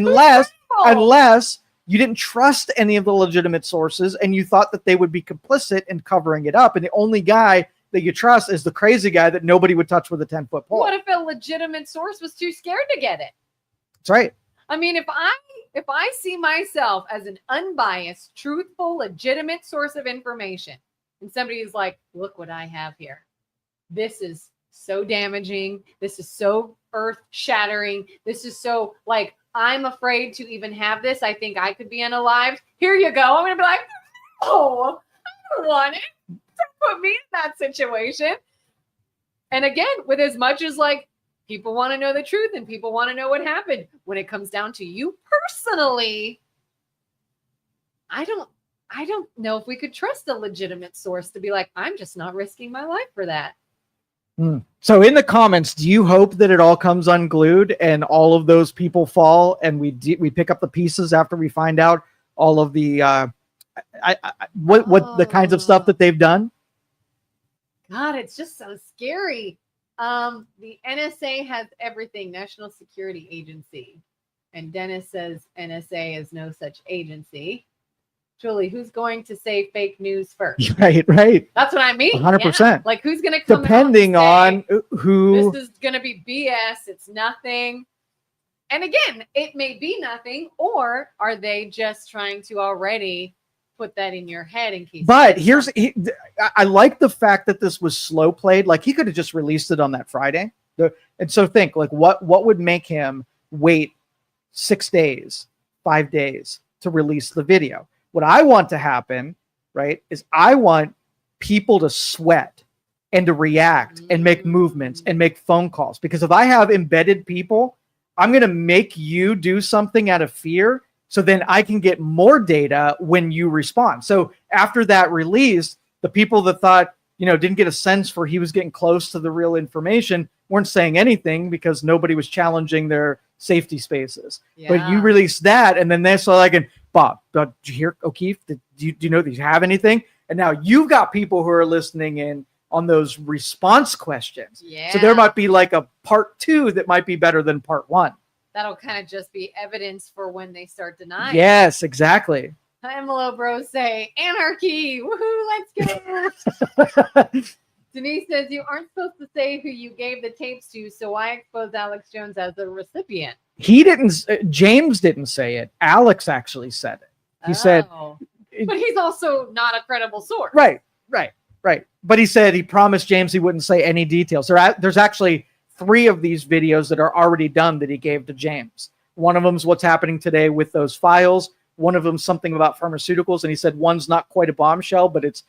unless you didn't trust any of the legitimate sources and you thought that they would be complicit in covering it up. And the only guy that you trust is the crazy guy that nobody would touch with a 10-foot pole. What if a legitimate source was too scared to get it? That's right. I mean, if I see myself as an unbiased, truthful, legitimate source of information, and somebody is like, look what I have here. This is so damaging. This is so earth-shattering. This is so, like, I'm afraid to even have this. I think I could be unalived. Here you go. I'm going to be like, oh, I don't want it. Don't put me in that situation. And again, with as much as, like, people want to know the truth and people want to know what happened, when it comes down to you personally, I don't know if we could trust a legitimate source to be like, I'm just not risking my life for that. So in the comments, do you hope that it all comes unglued and all of those people fall and we pick up the pieces after we find out all of the what the kinds of stuff that they've done? God, it's just so scary. The NSA has everything, National Security Agency. And Dennis says NSA is no such agency. Julie, who's going to say fake news first? Right. That's what I mean. 100%. Yeah. Like, who's going to come depending out and say, on who. This is going to be BS. It's nothing. And again, it may be nothing, or are they just trying to already put that in your head in case? But I like the fact that this was slow played. Like, he could have just released it on that Friday. And so think, like, what would make him wait 6 days, 5 days to release the video? What I want to happen, right, is I want people to sweat and to react and make movements and make phone calls. Because if I have embedded people, I'm going to make you do something out of fear, so then I can get more data when you respond. So after that release, the people that thought, didn't get a sense for he was getting close to the real information weren't saying anything because nobody was challenging their safety spaces. Yeah. But you released that, and then they're so like, Bob, did you hear O'Keefe? Do you know that you have anything? And now you've got people who are listening in on those response questions. Yeah. So there might be like a part 2 that might be better than part 1. That'll kind of just be evidence for when they start denying. Yes, exactly. Envelope Bros say, anarchy, woohoo, let's go. Denise says, you aren't supposed to say who you gave the tapes to, so why expose Alex Jones as the recipient? He didn't, James didn't say it. Alex actually said it. He said, but he's also not a credible source. Right. But he said he promised James he wouldn't say any details. There's actually 3 of these videos that are already done that he gave to James. One of them is what's happening today with those files. One of them something about pharmaceuticals, and he said one's not quite a bombshell, but it's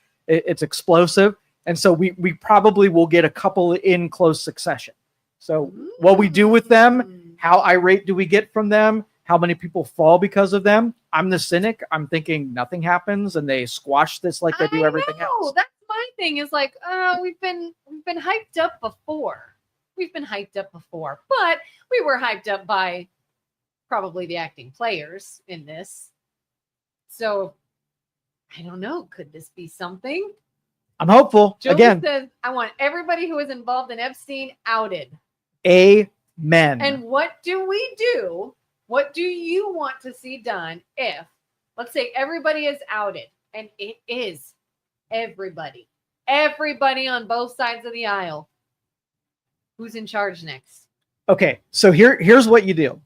explosive. And so we probably will get a couple in close succession. So what we do with them, how irate do we get from them, how many people fall because of them? I'm the cynic. I'm thinking nothing happens and they squash this like they do everything else. That's my thing is like, we've been hyped up before. But we were hyped up by probably the acting players in this. So I don't know. Could this be something? I'm hopeful. Jolie Again, says, I want everybody who is involved in Epstein outed. Amen. And what do we do? What do you want to see done if, let's say, everybody is outed, and it is everybody on both sides of the aisle? Who's in charge next? Okay, so here's what you do.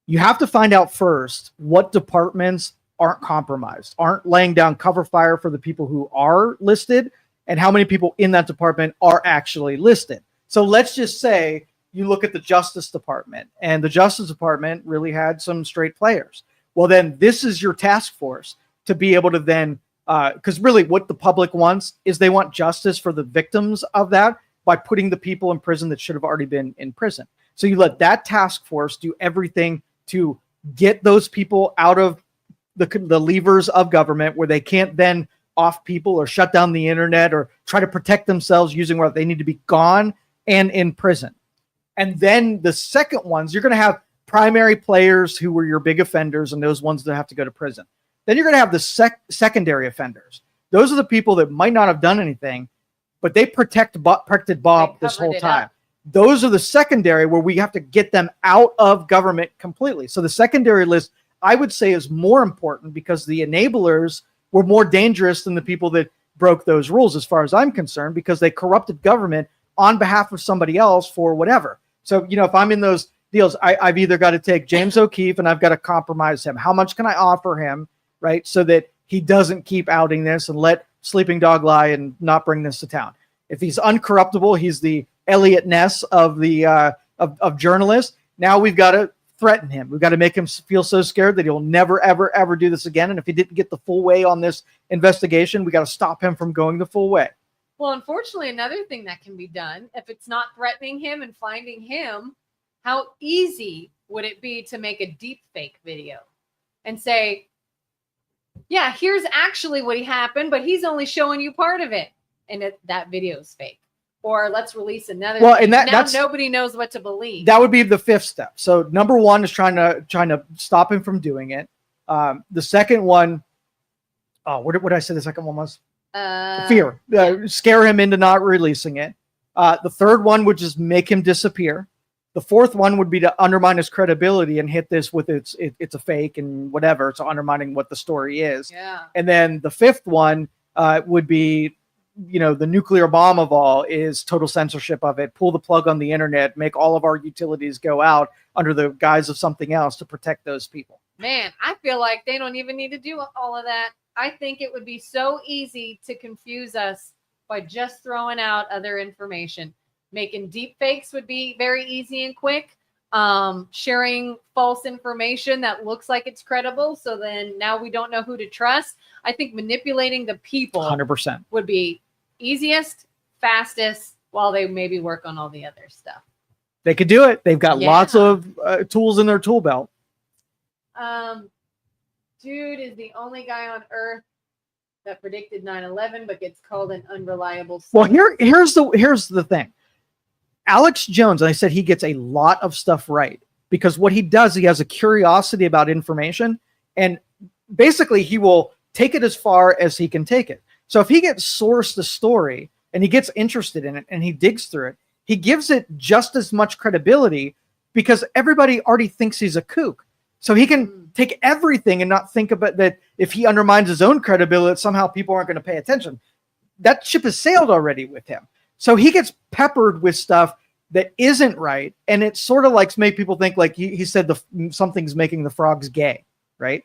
You have to find out first what departments aren't compromised, aren't laying down cover fire for the people who are listed, and how many people in that department are actually listed. So let's just say you look at the Justice Department, and the Justice Department really had some straight players. Well, then this is your task force to be able to then, because really what the public wants is they want justice for the victims of that by putting the people in prison that should have already been in prison. So you let that task force do everything to get those people out of the levers of government where they can't then off people or shut down the internet or try to protect themselves using where they need to be gone and in prison. And then the second ones, you're going to have primary players who were your big offenders and those ones that have to go to prison. Then you're going to have the secondary offenders. Those are the people that might not have done anything, but they protected Bob this whole time. Those are the secondary where we have to get them out of government completely. So the secondary list, I would say, is more important because the enablers were more dangerous than the people that broke those rules, as far as I'm concerned, because they corrupted government on behalf of somebody else for whatever. So, if I'm in those deals, I've either got to take James O'Keefe and I've got to compromise him. How much can I offer him, right, so that he doesn't keep outing this and let Sleeping Dog lie and not bring this to town? If he's uncorruptible, he's the Elliot Ness of the of journalists. Now we've got to threaten him. We've got to make him feel so scared that he'll never, ever, ever do this again. And if he didn't get the full way on this investigation, we got to stop him from going the full way. Well, unfortunately, another thing that can be done, if it's not threatening him and finding him, how easy would it be to make a deep fake video and say, yeah, here's actually what happened, but he's only showing you part of it. And that video is fake. Or let's release another. Well, thing. and that's nobody knows what to believe. That would be the 5th step. So number 1 is trying to stop him from doing it. The second one, what did I say the second one was? Fear. Scare him into not releasing it. The third one would just make him disappear. The fourth one would be to undermine his credibility and hit this with it's a fake and whatever. So undermining what the story is. Yeah. And then the fifth one would be, the nuclear bomb of all is total censorship of it. Pull the plug on the internet, make all of our utilities go out under the guise of something else to protect those people. Man, I feel like they don't even need to do all of that. I think it would be so easy to confuse us by just throwing out other information. Making deep fakes would be very easy and quick. Sharing false information that looks like it's credible. So then now we don't know who to trust. I think manipulating the people 100% would be easiest, fastest, while they maybe work on all the other stuff. They could do it. They've got Yeah. lots of tools in their tool belt. Dude is the only guy on Earth that predicted 9/11, but gets called an unreliable source. Well, here's the thing. Alex Jones, and I said he gets a lot of stuff right because what he does, he has a curiosity about information, and basically he will take it as far as he can take it. So if he gets sourced a story and he gets interested in it and he digs through it, he gives it just as much credibility because everybody already thinks he's a kook. So he can take everything and not think about that. If he undermines his own credibility, somehow people aren't going to pay attention. That ship has sailed already with him. So he gets peppered with stuff that isn't right. And it sort of like make people think like he said something's making the frogs gay, right?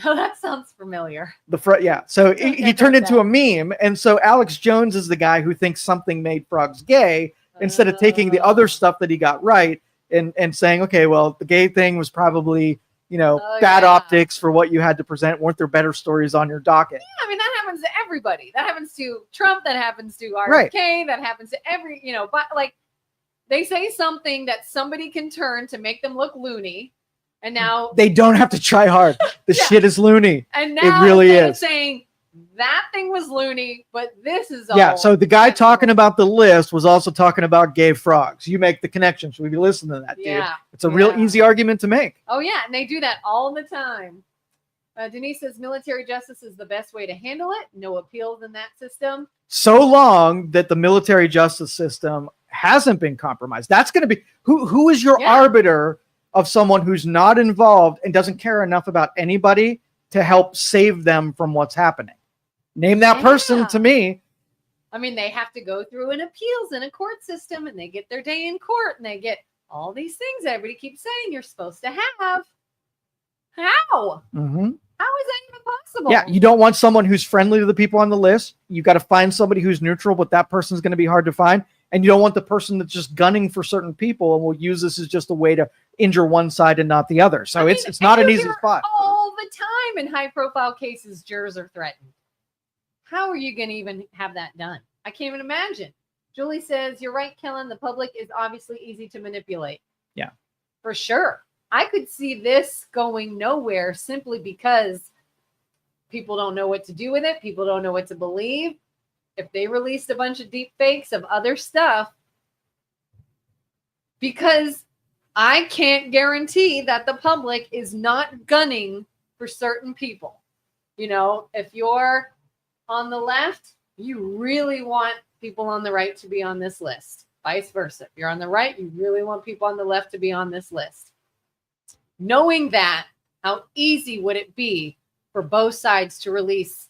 Oh, that sounds familiar. Yeah. So he turned into a meme. And so Alex Jones is the guy who thinks something made frogs gay instead of taking the other stuff that he got right and saying, okay, well, the gay thing was probably, bad optics for what you had to present. Weren't there better stories on your docket? Yeah, I mean, that happens to everybody. That happens to Trump. That happens to RFK. Right. That happens to but like they say something that somebody can turn to make them look loony. And now they don't have to try hard. The shit is loony. And now it really is saying that thing was loony, but this is all. Yeah. So the guy talking about the list was also talking about gay frogs. You make the connection. Should we be listening to that, dude? It's a real easy argument to make. Oh yeah, and they do that all the time. Denise says military justice is the best way to handle it. No appeals in that system. So long that the military justice system hasn't been compromised. That's going to be who is your arbiter of someone who's not involved and doesn't care enough about anybody to help save them from what's happening. Name that person to me. I mean, they have to go through an appeals in a court system and they get their day in court and they get all these things everybody keeps saying you're supposed to have. How? Mm-hmm. How is that even possible? Yeah, you don't want someone who's friendly to the people on the list. You got to find somebody who's neutral, but that person's going to be hard to find. And you don't want the person that's just gunning for certain people and will use this as just a way to injure one side and not the other. So it's not an easy spot. All the time in high profile cases, jurors are threatened. How are you going to even have that done? I can't even imagine. Julie says, you're right, Kelin. The public is obviously easy to manipulate. Yeah. For sure. I could see this going nowhere simply because people don't know what to do with it. People don't know what to believe. If they released a bunch of deep fakes of other stuff, because I can't guarantee that the public is not gunning for certain people. If you're on the left, you really want people on the right to be on this list. Vice versa. If you're on the right, you really want people on the left to be on this list. Knowing that, how easy would it be for both sides to release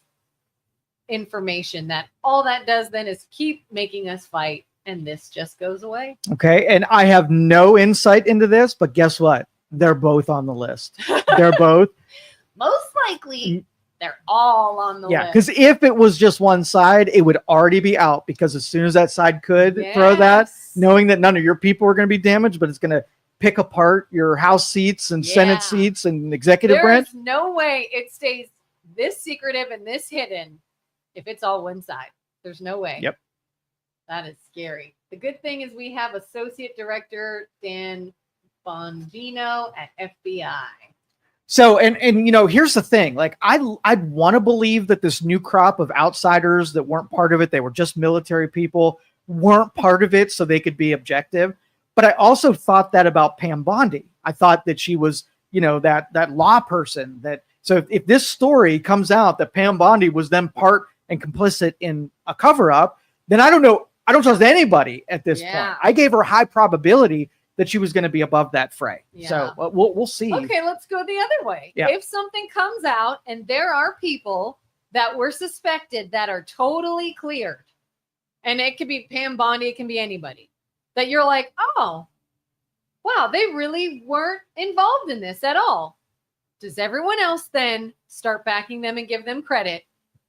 information that all that does then is keep making us fight, and this just goes away? Okay, and I have no insight into this, but guess what? They're both on the list. They're both. Most likely, they're all on the list. Yeah, because if it was just one side, it would already be out, because as soon as that side could throw that, knowing that none of your people are going to be damaged, but it's going to pick apart your House seats and Senate seats and executive branch. There's no way it stays this secretive and this hidden if it's all one side. There's no way. Yep. That is scary. The good thing is we have Associate Director Dan Bongino at FBI. So, and here's the thing. Like, I'd want to believe that this new crop of outsiders that weren't part of it, they were just military people, weren't part of it so they could be objective. But I also thought that about Pam Bondi. I thought that she was, that law person. So if this story comes out that Pam Bondi was then part and complicit in a cover-up, then I don't know. I don't trust anybody at this point. I gave her high probability that she was going to be above that fray. Yeah. So we'll see. Okay, let's go the other way. Yeah. If something comes out and there are people that were suspected that are totally cleared, and it could be Pam Bondi, it can be anybody, that you're like, oh, wow, they really weren't involved in this at all. Does everyone else then start backing them and give them credit?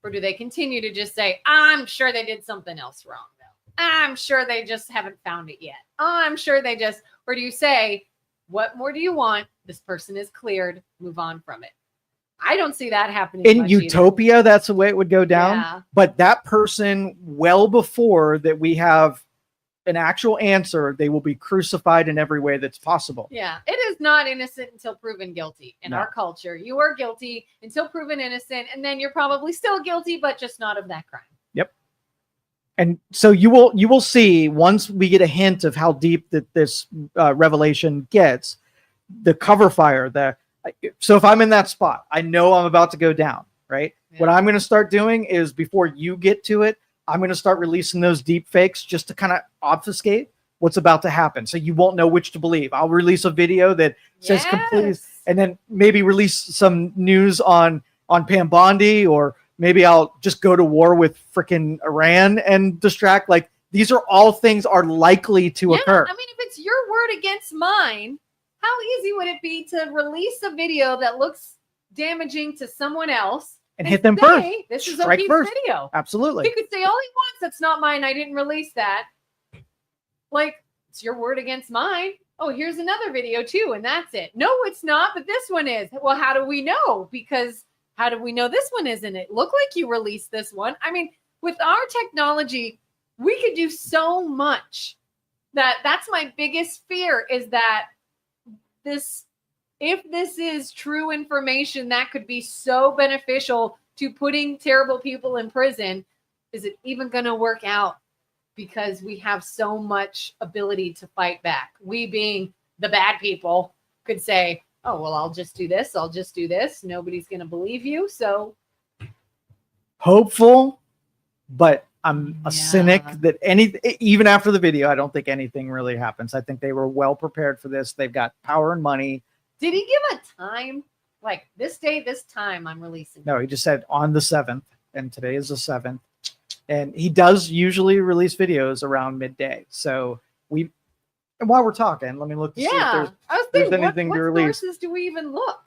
Or do they continue to just say, I'm sure they did something else wrong, though. I'm sure they just haven't found it yet. I'm sure they just, or do you say, what more do you want? This person is cleared. Move on from it. I don't see that happening. In utopia, that's the way it would go down. Yeah. But that person, well before that we have an actual answer, they will be crucified in every way that's possible. Yeah, it is not innocent until proven guilty in our culture. You are guilty until proven innocent, and then you're probably still guilty, but just not of that crime. Yep. And so you will see once we get a hint of how deep that this revelation gets, the cover fire. So if I'm in that spot, I know I'm about to go down. Right. Yeah. What I'm going to start doing is before you get to it, I'm going to start releasing those deep fakes just to kind of obfuscate what's about to happen. So you won't know which to believe. I'll release a video that says complete, and then maybe release some news on Pam Bondi, or maybe I'll just go to war with freaking Iran and distract. Like, these are all things are likely to occur. I mean, if it's your word against mine, how easy would it be to release a video that looks damaging to someone else and hit them first? This is O'Keefe's video. Absolutely. You could say all he wants, that's not mine, I didn't release that. Like, it's your word against mine. Oh, here's another video too, and that's it. No, it's not, but this one is. Well, how do we know? Because how do we know this one isn't? It looked like you released this one. I mean, with our technology, we could do so much. That's my biggest fear, is that if this is true information that could be so beneficial to putting terrible people in prison, is it even going to work out? Because we have so much ability to fight back. We, being the bad people, could say, oh, well, I'll just do this. I'll just do this. Nobody's going to believe you. So hopeful, but I'm a cynic that even after the video, I don't think anything really happens. I think they were well prepared for this. They've got power and money. Did he give a time? Like, this day, this time I'm releasing? No, he just said on the 7th, and today is the 7th. And he does usually release videos around midday. So and while we're talking, let me look to see if there's anything to release. What sources do we even look?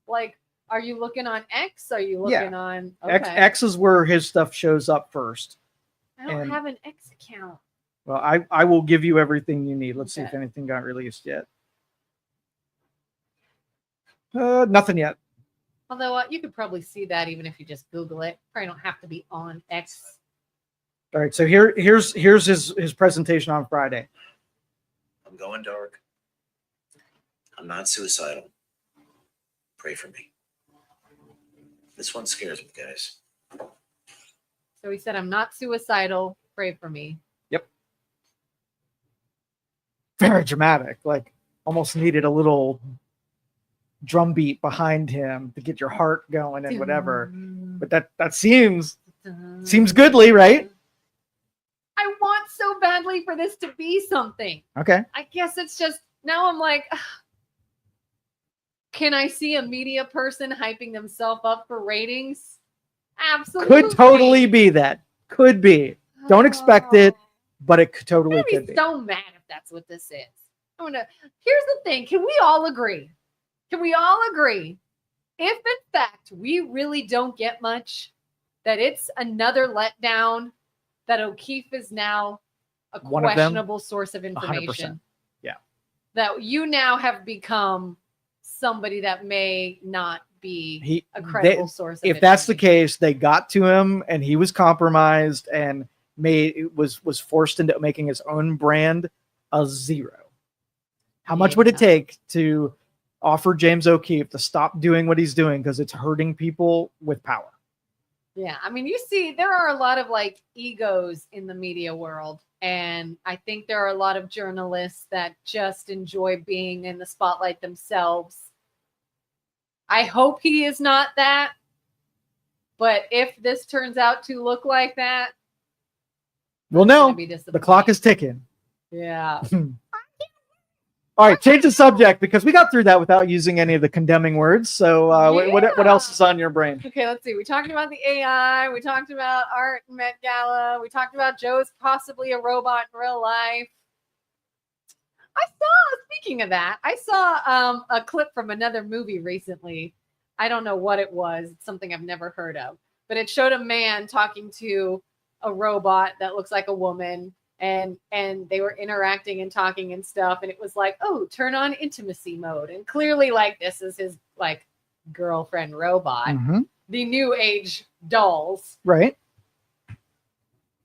Like, are you looking on X? Are you looking on X is where his stuff shows up first. I don't have an X account. Well, I will give you everything you need. Let's see if anything got released yet. Nothing yet. Although you could probably see that even if you just Google it. Probably don't have to be on X. All right, so here's his presentation on Friday. I'm going dark. I'm not suicidal. Pray for me. This one scares me, guys. So he said, I'm not suicidal. Pray for me. Yep. Very dramatic. Like, almost needed a little drum beat behind him to get your heart going and whatever. But that seems goodly, right? I want so badly for this to be something. Okay. I guess it's just, now I'm like, can I see a media person hyping themselves up for ratings? Absolutely. Could totally be that. Could be. Don't expect it, but it could totally could be. I'm so mad if that's what this is. Here's the thing. Can we all agree? Can we all agree? If in fact we really don't get much, that it's another letdown, that O'Keefe is now a questionable source of information. 100%. Yeah. That you now have become somebody that may not be a credible source of information. If that's the case, they got to him and he was compromised and was forced into making his own brand a zero. How much would it take to offer James O'Keefe to stop doing what he's doing because it's hurting people with power? Yeah, I mean, you see, there are a lot of like egos in the media world. And I think there are a lot of journalists that just enjoy being in the spotlight themselves. I hope he is not that. But if this turns out to look like that, well, no, the clock is ticking. Yeah. All right, change the subject because we got through that without using any of the condemning words. So what else is on your brain? Okay, let's see. We talked about the AI. We talked about art and Met Gala. We talked about Joe's possibly a robot in real life. Speaking of that, I saw a clip from another movie recently. I don't know what it was. It's something I've never heard of. But it showed a man talking to a robot that looks like a woman. And they were interacting and talking and stuff. And it was like, oh, turn on intimacy mode. And clearly, like, this is his, like, girlfriend robot. Mm-hmm. The new age dolls. Right. How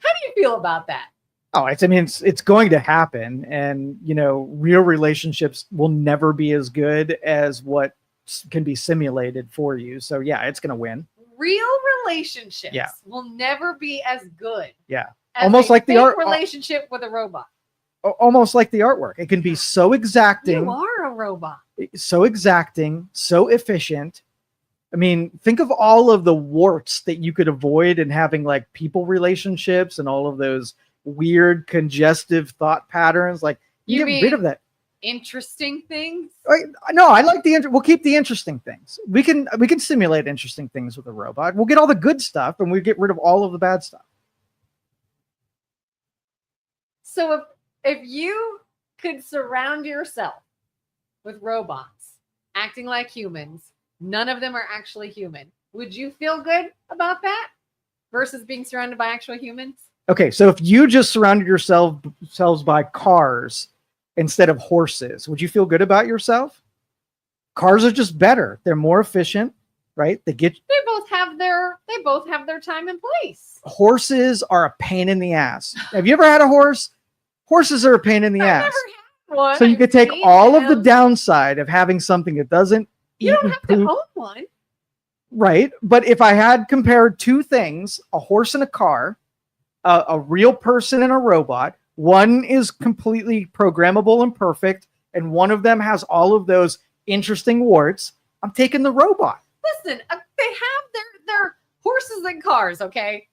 do you feel about that? Oh, it's going to happen, and real relationships will never be as good as what can be simulated for you. So yeah, it's going to win. Real relationships Yeah. will never be as good. Yeah, as almost a like the fake art. relationship with a robot. Almost like the artwork. It can be so exacting. You are a robot. So exacting, so efficient. I mean, think of all of the warts that you could avoid in having like people relationships and all of those weird congestive thought patterns. Like you get rid of that. Interesting things. No, I like we'll keep the interesting things. We can simulate interesting things with a robot. We'll get all the good stuff and we get rid of all of the bad stuff. So if you could surround yourself with robots acting like humans, none of them are actually human, would you feel good about that versus being surrounded by actual humans? Okay, so if you just surrounded yourselves by cars instead of horses, would you feel good about yourself? Cars are just better. They're more efficient, right? They both have their time and place. Horses are a pain in the ass. Have you ever had a horse? Horses are a pain in the ass. Never had one. So you could take all of the downside of having something that doesn't You don't have to own one. Right. But if I had compared two things, a horse and a car, a real person and a robot, one is completely programmable and perfect, and one of them has all of those interesting warts, I'm taking the robot. Listen, they have their horses and cars, okay?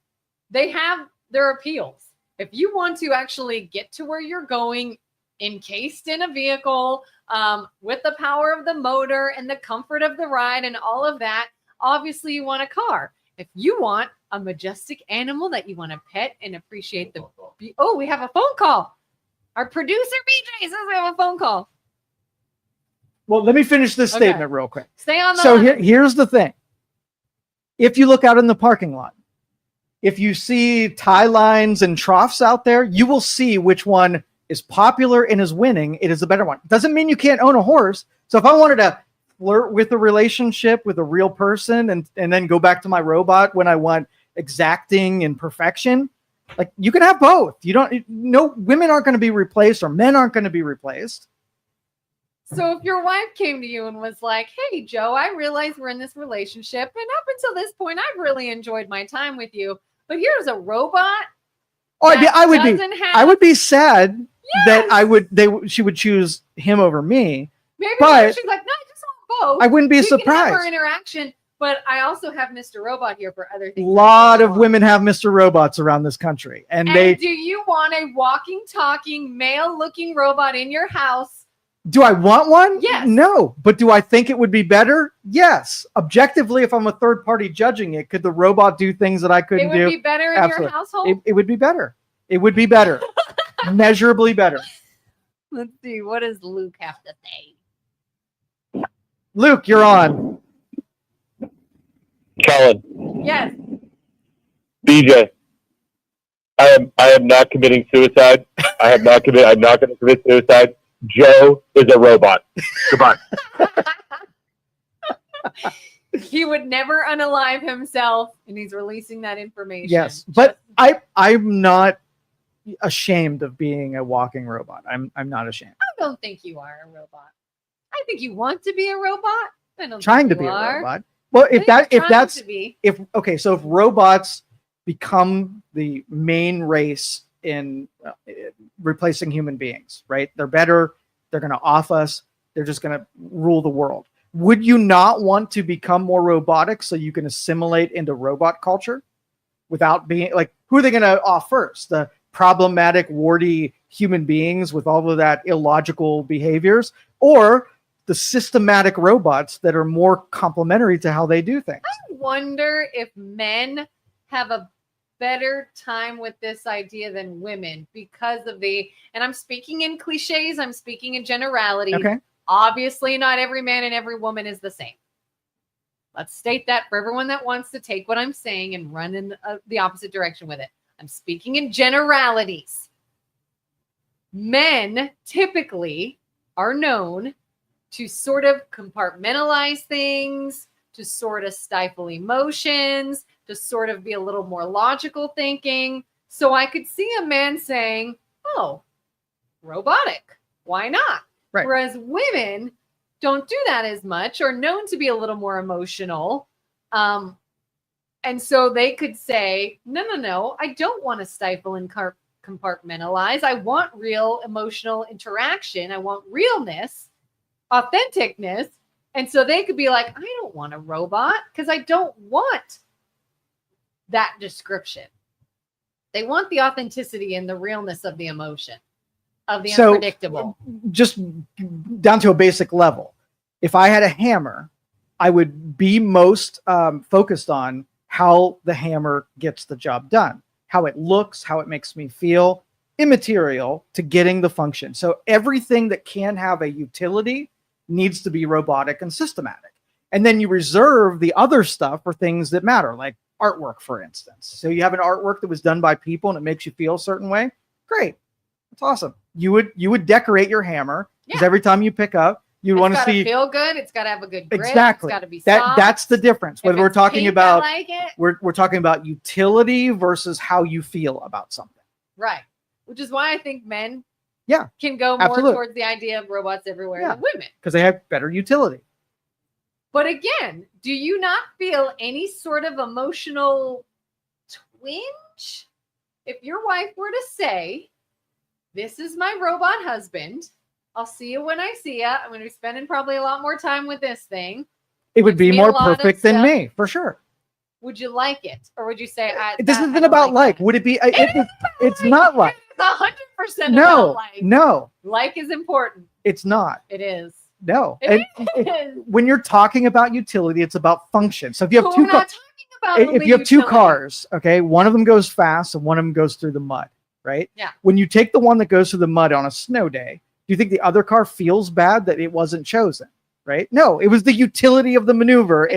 They have their appeals. If you want to actually get to where you're going encased in a vehicle, with the power of the motor and the comfort of the ride and all of that, obviously you want a car. If you want a majestic animal that you want to pet and appreciate we have a phone call. Our producer BJ says we have a phone call. Well, let me finish this statement real quick. Stay on the So line. here's the thing. If you look out in the parking lot, if you see tie lines and troughs out there, you will see which one is popular and is winning. It is a better one. Doesn't mean you can't own a horse. So if I wanted to flirt with a relationship with a real person and then go back to my robot when I want exacting and perfection, like you can have both. Women aren't going to be replaced or men aren't going to be replaced. So if your wife came to you and was like, hey, Joe, I realize we're in this relationship, and up until this point, I've really enjoyed my time with you, but here's a robot. I would be sad that she would choose him over me. Maybe but she's like, no, I just want both. I wouldn't be we surprised. Can have our interaction, but I also have Mr. Robot here for other things. A lot of women have Mr. Robots around this country, and do you want a walking, talking, male-looking robot in your house? Do I want one? Yes. No. But do I think it would be better? Yes. Objectively, if I'm a third party judging it, could the robot do things that I couldn't do? It would be better in your household? It would be better. It would be better. Measurably better. Let's see. What does Luke have to say? Luke, you're on. Kelin. Yes. BJ. I am not committing suicide. I'm not going to commit suicide. Joe is a robot. Goodbye. He would never unalive himself, and he's releasing that information. Yes, but I'm not ashamed of being a walking robot. I'm not ashamed. I don't think you are a robot. I think you want to be a robot. I don't trying think to be you are. a robot. Well, if robots become the main race in replacing human beings, right? They're better. They're going to off us. They're just going to rule the world. Would you not want to become more robotic so you can assimilate into robot culture without being like, who are they going to off first? The problematic, warty human beings with all of that illogical behaviors, or the systematic robots that are more complementary to how they do things? I wonder if men have a better time with this idea than women because of and I'm speaking in cliches, I'm speaking in generalities. Okay. Obviously, not every man and every woman is the same. Let's state that for everyone that wants to take what I'm saying and run in the opposite direction with it. I'm speaking in generalities. Men typically are known to sort of compartmentalize things, to sort of stifle emotions, to sort of be a little more logical thinking. So I could see a man saying, oh, robotic. Why not? Right. Whereas women don't do that as much, or known to be a little more emotional. And so they could say, no, I don't want to stifle and compartmentalize. I want real emotional interaction. I want realness, authenticness. And so they could be like, I don't want a robot because I don't want that description. They want the authenticity and the realness of the emotion, of the unpredictable. Just down to a basic level. If I had a hammer, I would be most focused on how the hammer gets the job done, how it looks, how it makes me feel, immaterial to getting the function. So everything that can have a utility needs to be robotic and systematic. And then you reserve the other stuff for things that matter, like artwork, for instance. So you have an artwork that was done by people and it makes you feel a certain way. Great. That's awesome. You would decorate your hammer because every time you pick up, you want to see feel good. It's got to have a good grip. Exactly. It's got to be soft. That's the difference. Whether we're talking pink, about I like it. we're talking about utility versus how you feel about something. Right. Which is why I think men can go more absolutely. towards the idea of robots everywhere than women. Because they have better utility. But again, do you not feel any sort of emotional twinge if your wife were to say, this is my robot husband. I'll see you when I see you. I'm going to be spending probably a lot more time with this thing. It would be more perfect than me, for sure. Would you like it? Or would you say, this isn't about like. Would it be? It's not like. It's 100% no, about like. No. Like is important. It's not. It is. No. It is. When you're talking about utility, it's about function. So if you have if you have two cars, okay, one of them goes fast and one of them goes through the mud, right? Yeah. When you take the one that goes through the mud on a snow day, do you think the other car feels bad that it wasn't chosen? Right? No, it was the utility of the maneuver. It's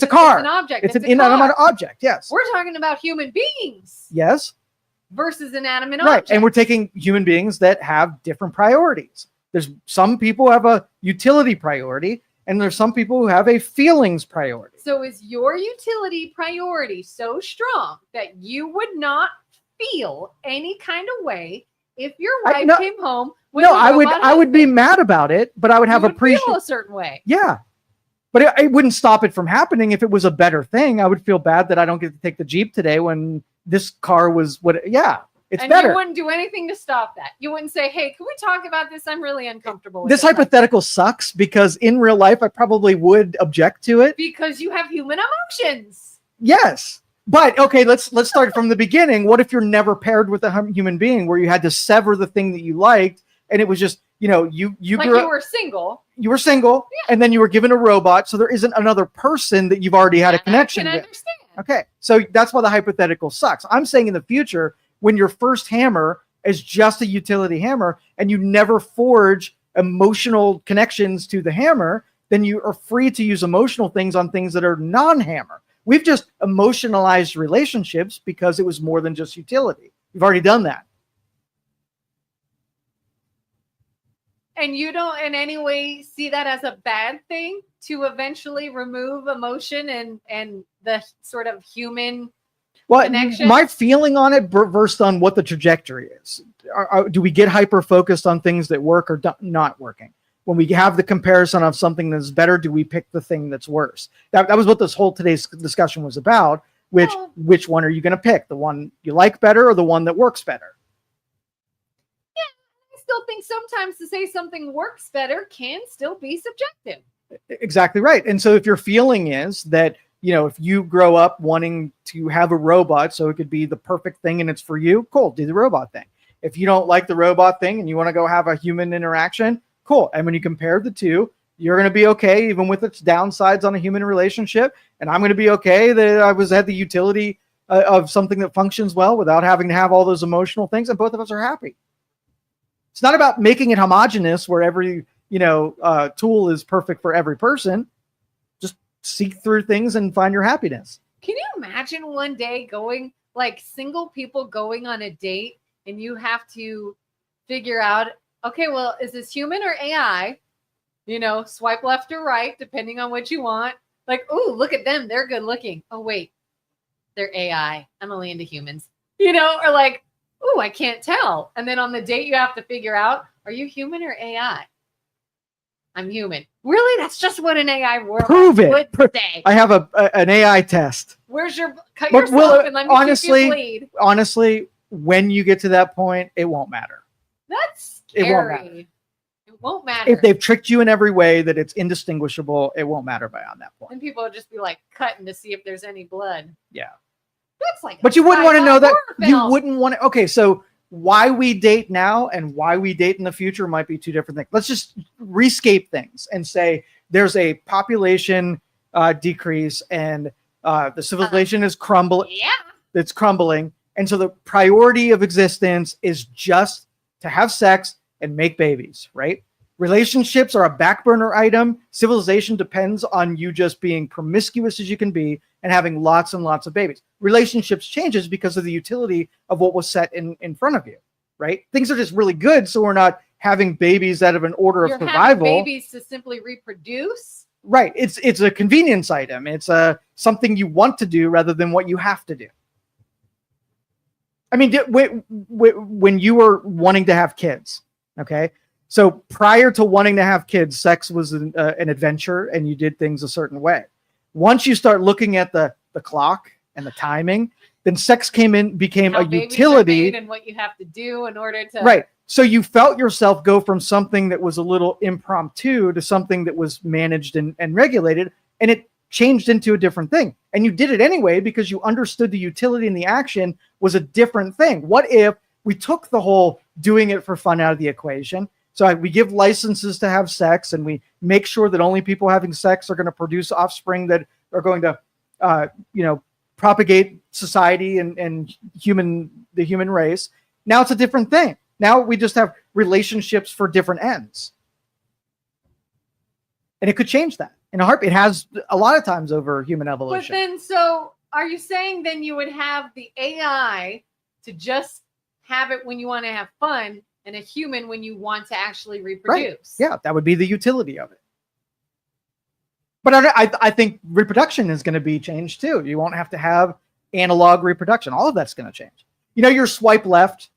a car. It's an object. It's an inanimate object. Yes. We're talking about human beings. Yes. Versus inanimate right. objects. And we're taking human beings that have different priorities. There's some people who have a utility priority, and there's some people who have a feelings priority. So is your utility priority so strong that you would not feel any kind of way if your wife came home with I would be mad about it, but I would have appreciation. Feel a certain way. Yeah. But it wouldn't stop it from happening. If it was a better thing, I would feel bad that I don't get to take the Jeep today when this car was it's better. You wouldn't do anything to stop that. You wouldn't say, hey, can we talk about this? I'm really uncomfortable with this hypothetical sucks because in real life, I probably would object to it. Because you have human emotions. Yes. But okay, let's start from the beginning. What if you're never paired with a human being where you had to sever the thing that you liked and it was just, you were single. You were single and then you were given a robot. So there isn't another person that you've already had a connection with. Understand. Okay. So that's why the hypothetical sucks. I'm saying in the future, when your first hammer is just a utility hammer and you never forge emotional connections to the hammer, then you are free to use emotional things on things that are non-hammer. We've just emotionalized relationships because it was more than just utility. We've already done that. And you don't in any way see that as a bad thing to eventually remove emotion and the sort of human connection? My feeling on it versed on what the trajectory is. Do we get hyper focused on things that work or not working? When we have the comparison of something that's better, do we pick the thing that's worse? That was what this whole today's discussion was about. Which one are you going to pick? The one you like better or the one that works better? Yeah, I still think sometimes to say something works better can still be subjective. Exactly right. And so if your feeling is that, if you grow up wanting to have a robot so it could be the perfect thing and it's for you, cool, do the robot thing. If you don't like the robot thing and you want to go have a human interaction, cool. And when you compare the two, you're going to be okay, even with its downsides on a human relationship. And I'm going to be okay that I had the utility of something that functions well without having to have all those emotional things. And both of us are happy. It's not about making it homogenous where every, tool is perfect for every person. Just seek through things and find your happiness. Can you imagine one day going single people going on a date and you have to figure out, okay, well, is this human or AI? Swipe left or right, depending on what you want. Ooh, look at them. They're good looking. Oh, wait, they're AI. I'm only into humans. you know, or like, oh, I can't tell. And then on the date, you have to figure out, are you human or AI? I'm human. Really? That's just what an AI world Prove it. would say. I have an AI test. Where's your cut But yourself and let me honestly, keep you bleed? Honestly, when you get to that point, it won't matter. That's It scary. won't matter. It won't matter. If they've tricked you in every way that it's indistinguishable, it won't matter by on that point. And people will just be like cutting to see if there's any blood. Yeah. That's like, But you wouldn't want to know that. horror You film. wouldn't want to. Okay, so why we date now and why we date in the future might be two different things. Let's just rescape things and say there's a population decrease and the civilization is Yeah. it's crumbling. And so the priority of existence is just to have sex and make babies, right? Relationships are a back burner item. Civilization depends on you just being promiscuous as you can be and having lots and lots of babies. Relationships changes because of the utility of what was set in front of you, right? Things are just really good, so we're not having babies out of an order You're of having survival. babies to simply reproduce. Right. It's a convenience item. It's something you want to do rather than what you have to do. I mean, when you were wanting to have kids, okay? So prior to wanting to have kids, sex was an adventure and you did things a certain way. Once you start looking at the clock and the timing, then sex became How a babies are utility. made and what you have to do in order to. Right. So you felt yourself go from something that was a little impromptu to something that was managed and regulated, and it changed into a different thing. And you did it anyway because you understood the utility and the action was a different thing. What if we took the whole doing it for fun out of the equation? So we give licenses to have sex and we make sure that only people having sex are going to produce offspring that are going to, propagate society and the human race. Now it's a different thing. Now we just have relationships for different ends. And it could change that in a heartbeat. It has a lot of times over human But evolution. then, so are you saying then you would have the AI to just have it when you want to have fun and a human when you want to actually reproduce? Yeah, that would be the utility of it. But I think reproduction is going to be changed too. You won't have to have analog reproduction. All of that's going to change. You know, your swipe left,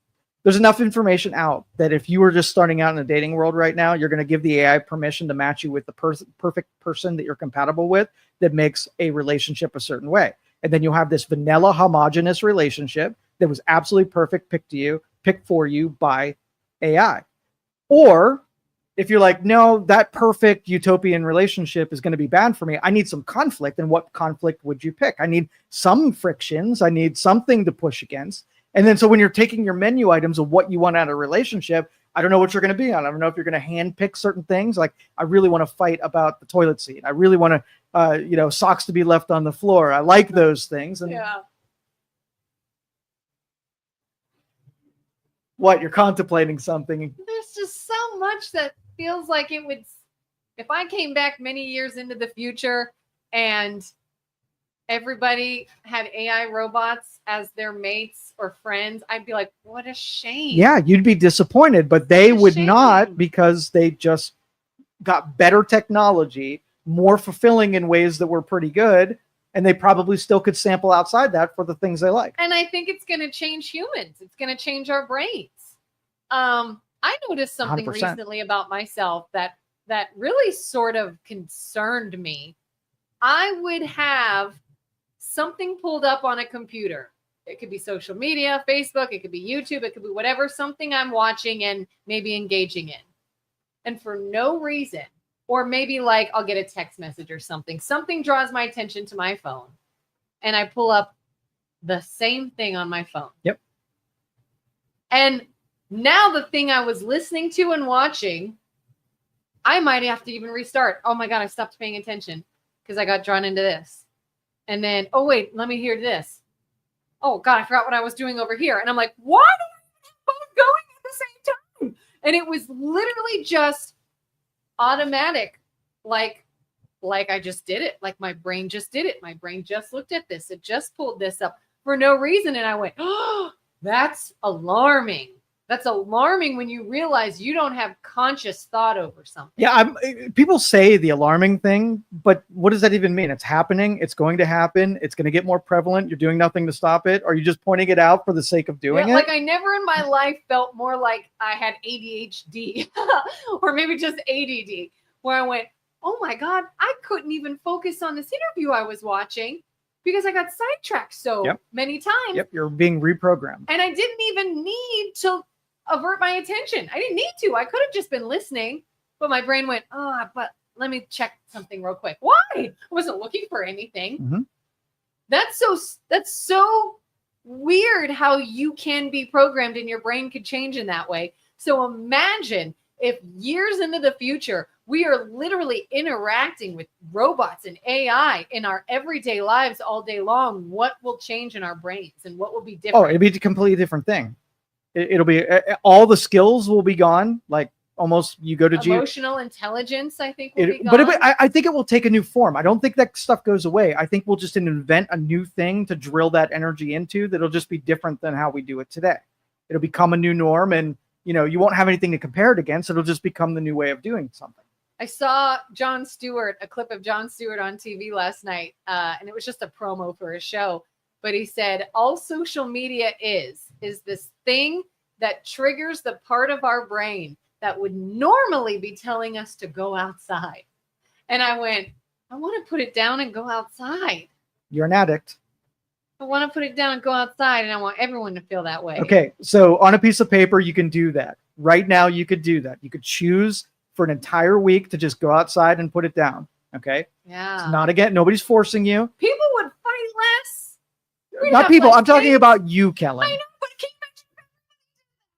there's enough information out that if you were just starting out in the dating world right now, you're going to give the AI permission to match you with the perfect person that you're compatible with that makes a relationship a certain way. And then you'll have this vanilla homogeneous relationship that was absolutely perfect picked for you by AI. Or if you're like, no, that perfect utopian relationship is going to be bad for me. I need some conflict. And what conflict would you pick? I need some frictions. I need something to push against. And then so when you're taking your menu items of what you want out of a relationship, I don't know what you're going to be on. I don't know if you're going to hand pick certain things. Like I really want to fight about the toilet seat. I really want to, socks to be left on the floor. I like those things. And Yeah. what, you're contemplating something. There's just so much that feels like it would, if I came back many years into the future and everybody had AI robots as their mates or friends, I'd be like, what a shame. Yeah, you'd be disappointed, but they What a would shame. not because they just got better technology, more fulfilling in ways that were pretty good, and they probably still could sample outside that for the things they like. And I think it's going to change humans. It's going to change our brains. I noticed something 100%. recently about myself that really sort of concerned me. I would have something pulled up on a computer. It could be social media, Facebook, it could be YouTube, it could be whatever, something I'm watching and maybe engaging in. And for no reason, or maybe like I'll get a text message or something draws my attention to my phone and I pull up the same thing on my phone. Yep. And now the thing I was listening to and watching, I might have to even restart. Oh my God, I stopped paying attention because I got drawn into this. And then, oh wait, let me hear this. Oh God, I forgot what I was doing over here. And I'm like, why are we both going at the same time? And it was literally just automatic. Like I just did it. Like my brain just did it. My brain just looked at this. It just pulled this up for no reason. And I went, oh, that's alarming. That's alarming when you realize you don't have conscious thought over something. Yeah, people say the alarming thing, but what does that even mean? It's happening. It's going to happen. It's going to get more prevalent. You're doing nothing to stop it. Are you just pointing it out for the sake of doing it? Like I never in my life felt more like I had ADHD or maybe just ADD, where I went, oh my God, I couldn't even focus on this interview I was watching because I got sidetracked so many times. Yep, you're being reprogrammed. And I didn't even need to avert my attention. I didn't need to. I could have just been listening, but my brain went, but let me check something real quick. Why? I wasn't looking for anything. Mm-hmm. That's so weird how you can be programmed and your brain could change in that way. So imagine if years into the future, we are literally interacting with robots and AI in our everyday lives all day long. What will change in our brains and what will be different? Oh, it'll be a completely different thing. It'll be all the skills will be gone. Like almost you go to emotional intelligence, I think will be gone. But I think it will take a new form. I don't think that stuff goes away. I think we'll just invent a new thing to drill that energy into that'll just be different than how we do it today. It'll become a new norm, and you won't have anything to compare it against. It'll just become the new way of doing something. I saw a clip of Jon Stewart on TV last night, and it was just a promo for a show. But he said, all social media is this thing that triggers the part of our brain that would normally be telling us to go outside. And I went, I want to put it down and go outside. You're an addict. I want to put it down and go outside, and I want everyone to feel that way. Okay, so on a piece of paper, you can do that. Right now, you could do that. You could choose for an entire week to just go outside and put it down. Okay? Yeah. It's not again. Nobody's forcing you. People would fight less. Not people. I'm talking about you, Kelin. I know, but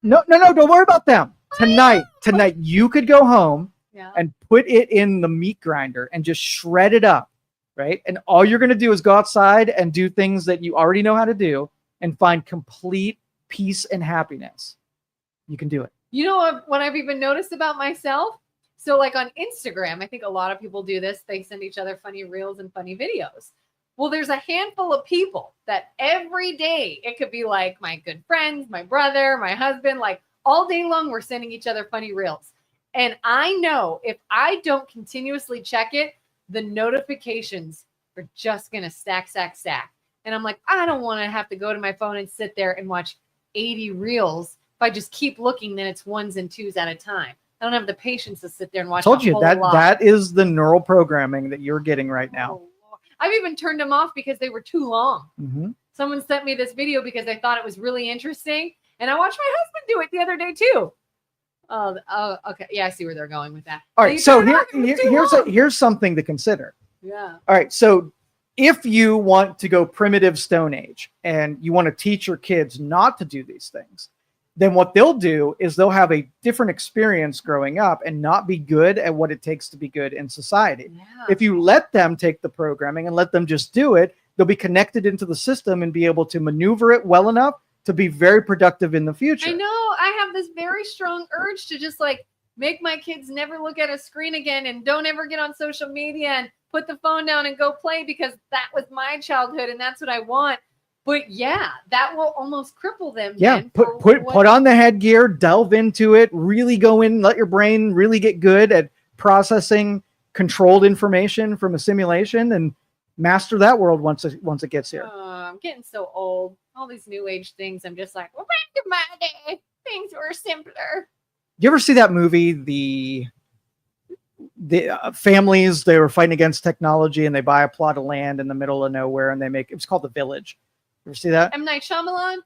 No, don't worry about them. Tonight, you could go home and put it in the meat grinder and just shred it up, right? And all you're going to do is go outside and do things that you already know how to do and find complete peace and happiness. You can do it. You know what I've even noticed about myself? So like on Instagram, I think a lot of people do this. They send each other funny reels and funny videos. Well, there's a handful of people that every day, it could be like my good friends, my brother, my husband, like all day long, we're sending each other funny reels. And I know if I don't continuously check it, the notifications are just going to stack. And I'm like, I don't want to have to go to my phone and sit there and watch 80 reels. If I just keep looking, then it's ones and twos at a time. I don't have the patience to sit there and watch. I told you that is the neural programming that you're getting right now. I've even turned them off because they were too long. Mm-hmm. Someone sent me this video because they thought it was really interesting. And I watched my husband do it the other day too. Oh, okay. Yeah, I see where they're going with that. All right. So here's something to consider. Yeah. All right. So if you want to go primitive Stone Age and you want to teach your kids not to do these things, then what they'll do is they'll have a different experience growing up and not be good at what it takes to be good in society. Yeah. If you let them take the programming and let them just do it, they'll be connected into the system and be able to maneuver it well enough to be very productive in the future. I know. I have this very strong urge to just like make my kids never look at a screen again and don't ever get on social media and put the phone down and go play because that was my childhood and that's what I want. But yeah, that will almost cripple them. Yeah, put on the headgear, delve into it, really go in, let your brain really get good at processing controlled information from a simulation and master that world once it gets here. I'm getting so old. All these new age things, I'm just like, well, back to my day, things were simpler. You ever see that movie, the families, they were fighting against technology and they buy a plot of land in the middle of nowhere and it was called The Village. You ever see that? M. Night Shyamalan?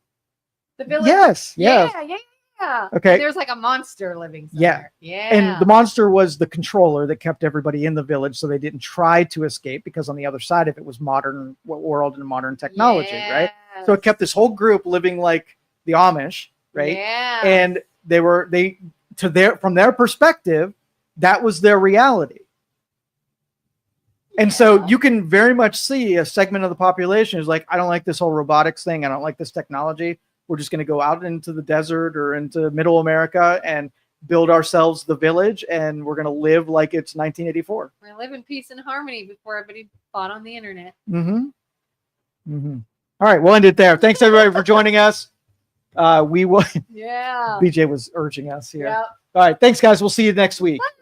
The Village? Yes. Yeah. Okay. There's like a monster living somewhere. Yeah. And the monster was the controller that kept everybody in the village so they didn't try to escape because on the other side of it was modern world and modern technology, right? So it kept this whole group living like the Amish, right? Yeah. And from their perspective, that was their reality. And so you can very much see a segment of the population is like, I don't like this whole robotics thing. I don't like this technology. We're just going to go out into the desert or into middle America and build ourselves the village. And we're going to live like it's 1984. We're going to live in peace and harmony before everybody fought on the internet. Mm-hmm. Mm-hmm. All right. We'll end it there. Thanks everybody for joining us. We will. Yeah. BJ was urging us here. Yep. All right. Thanks, guys. We'll see you next week. Bye.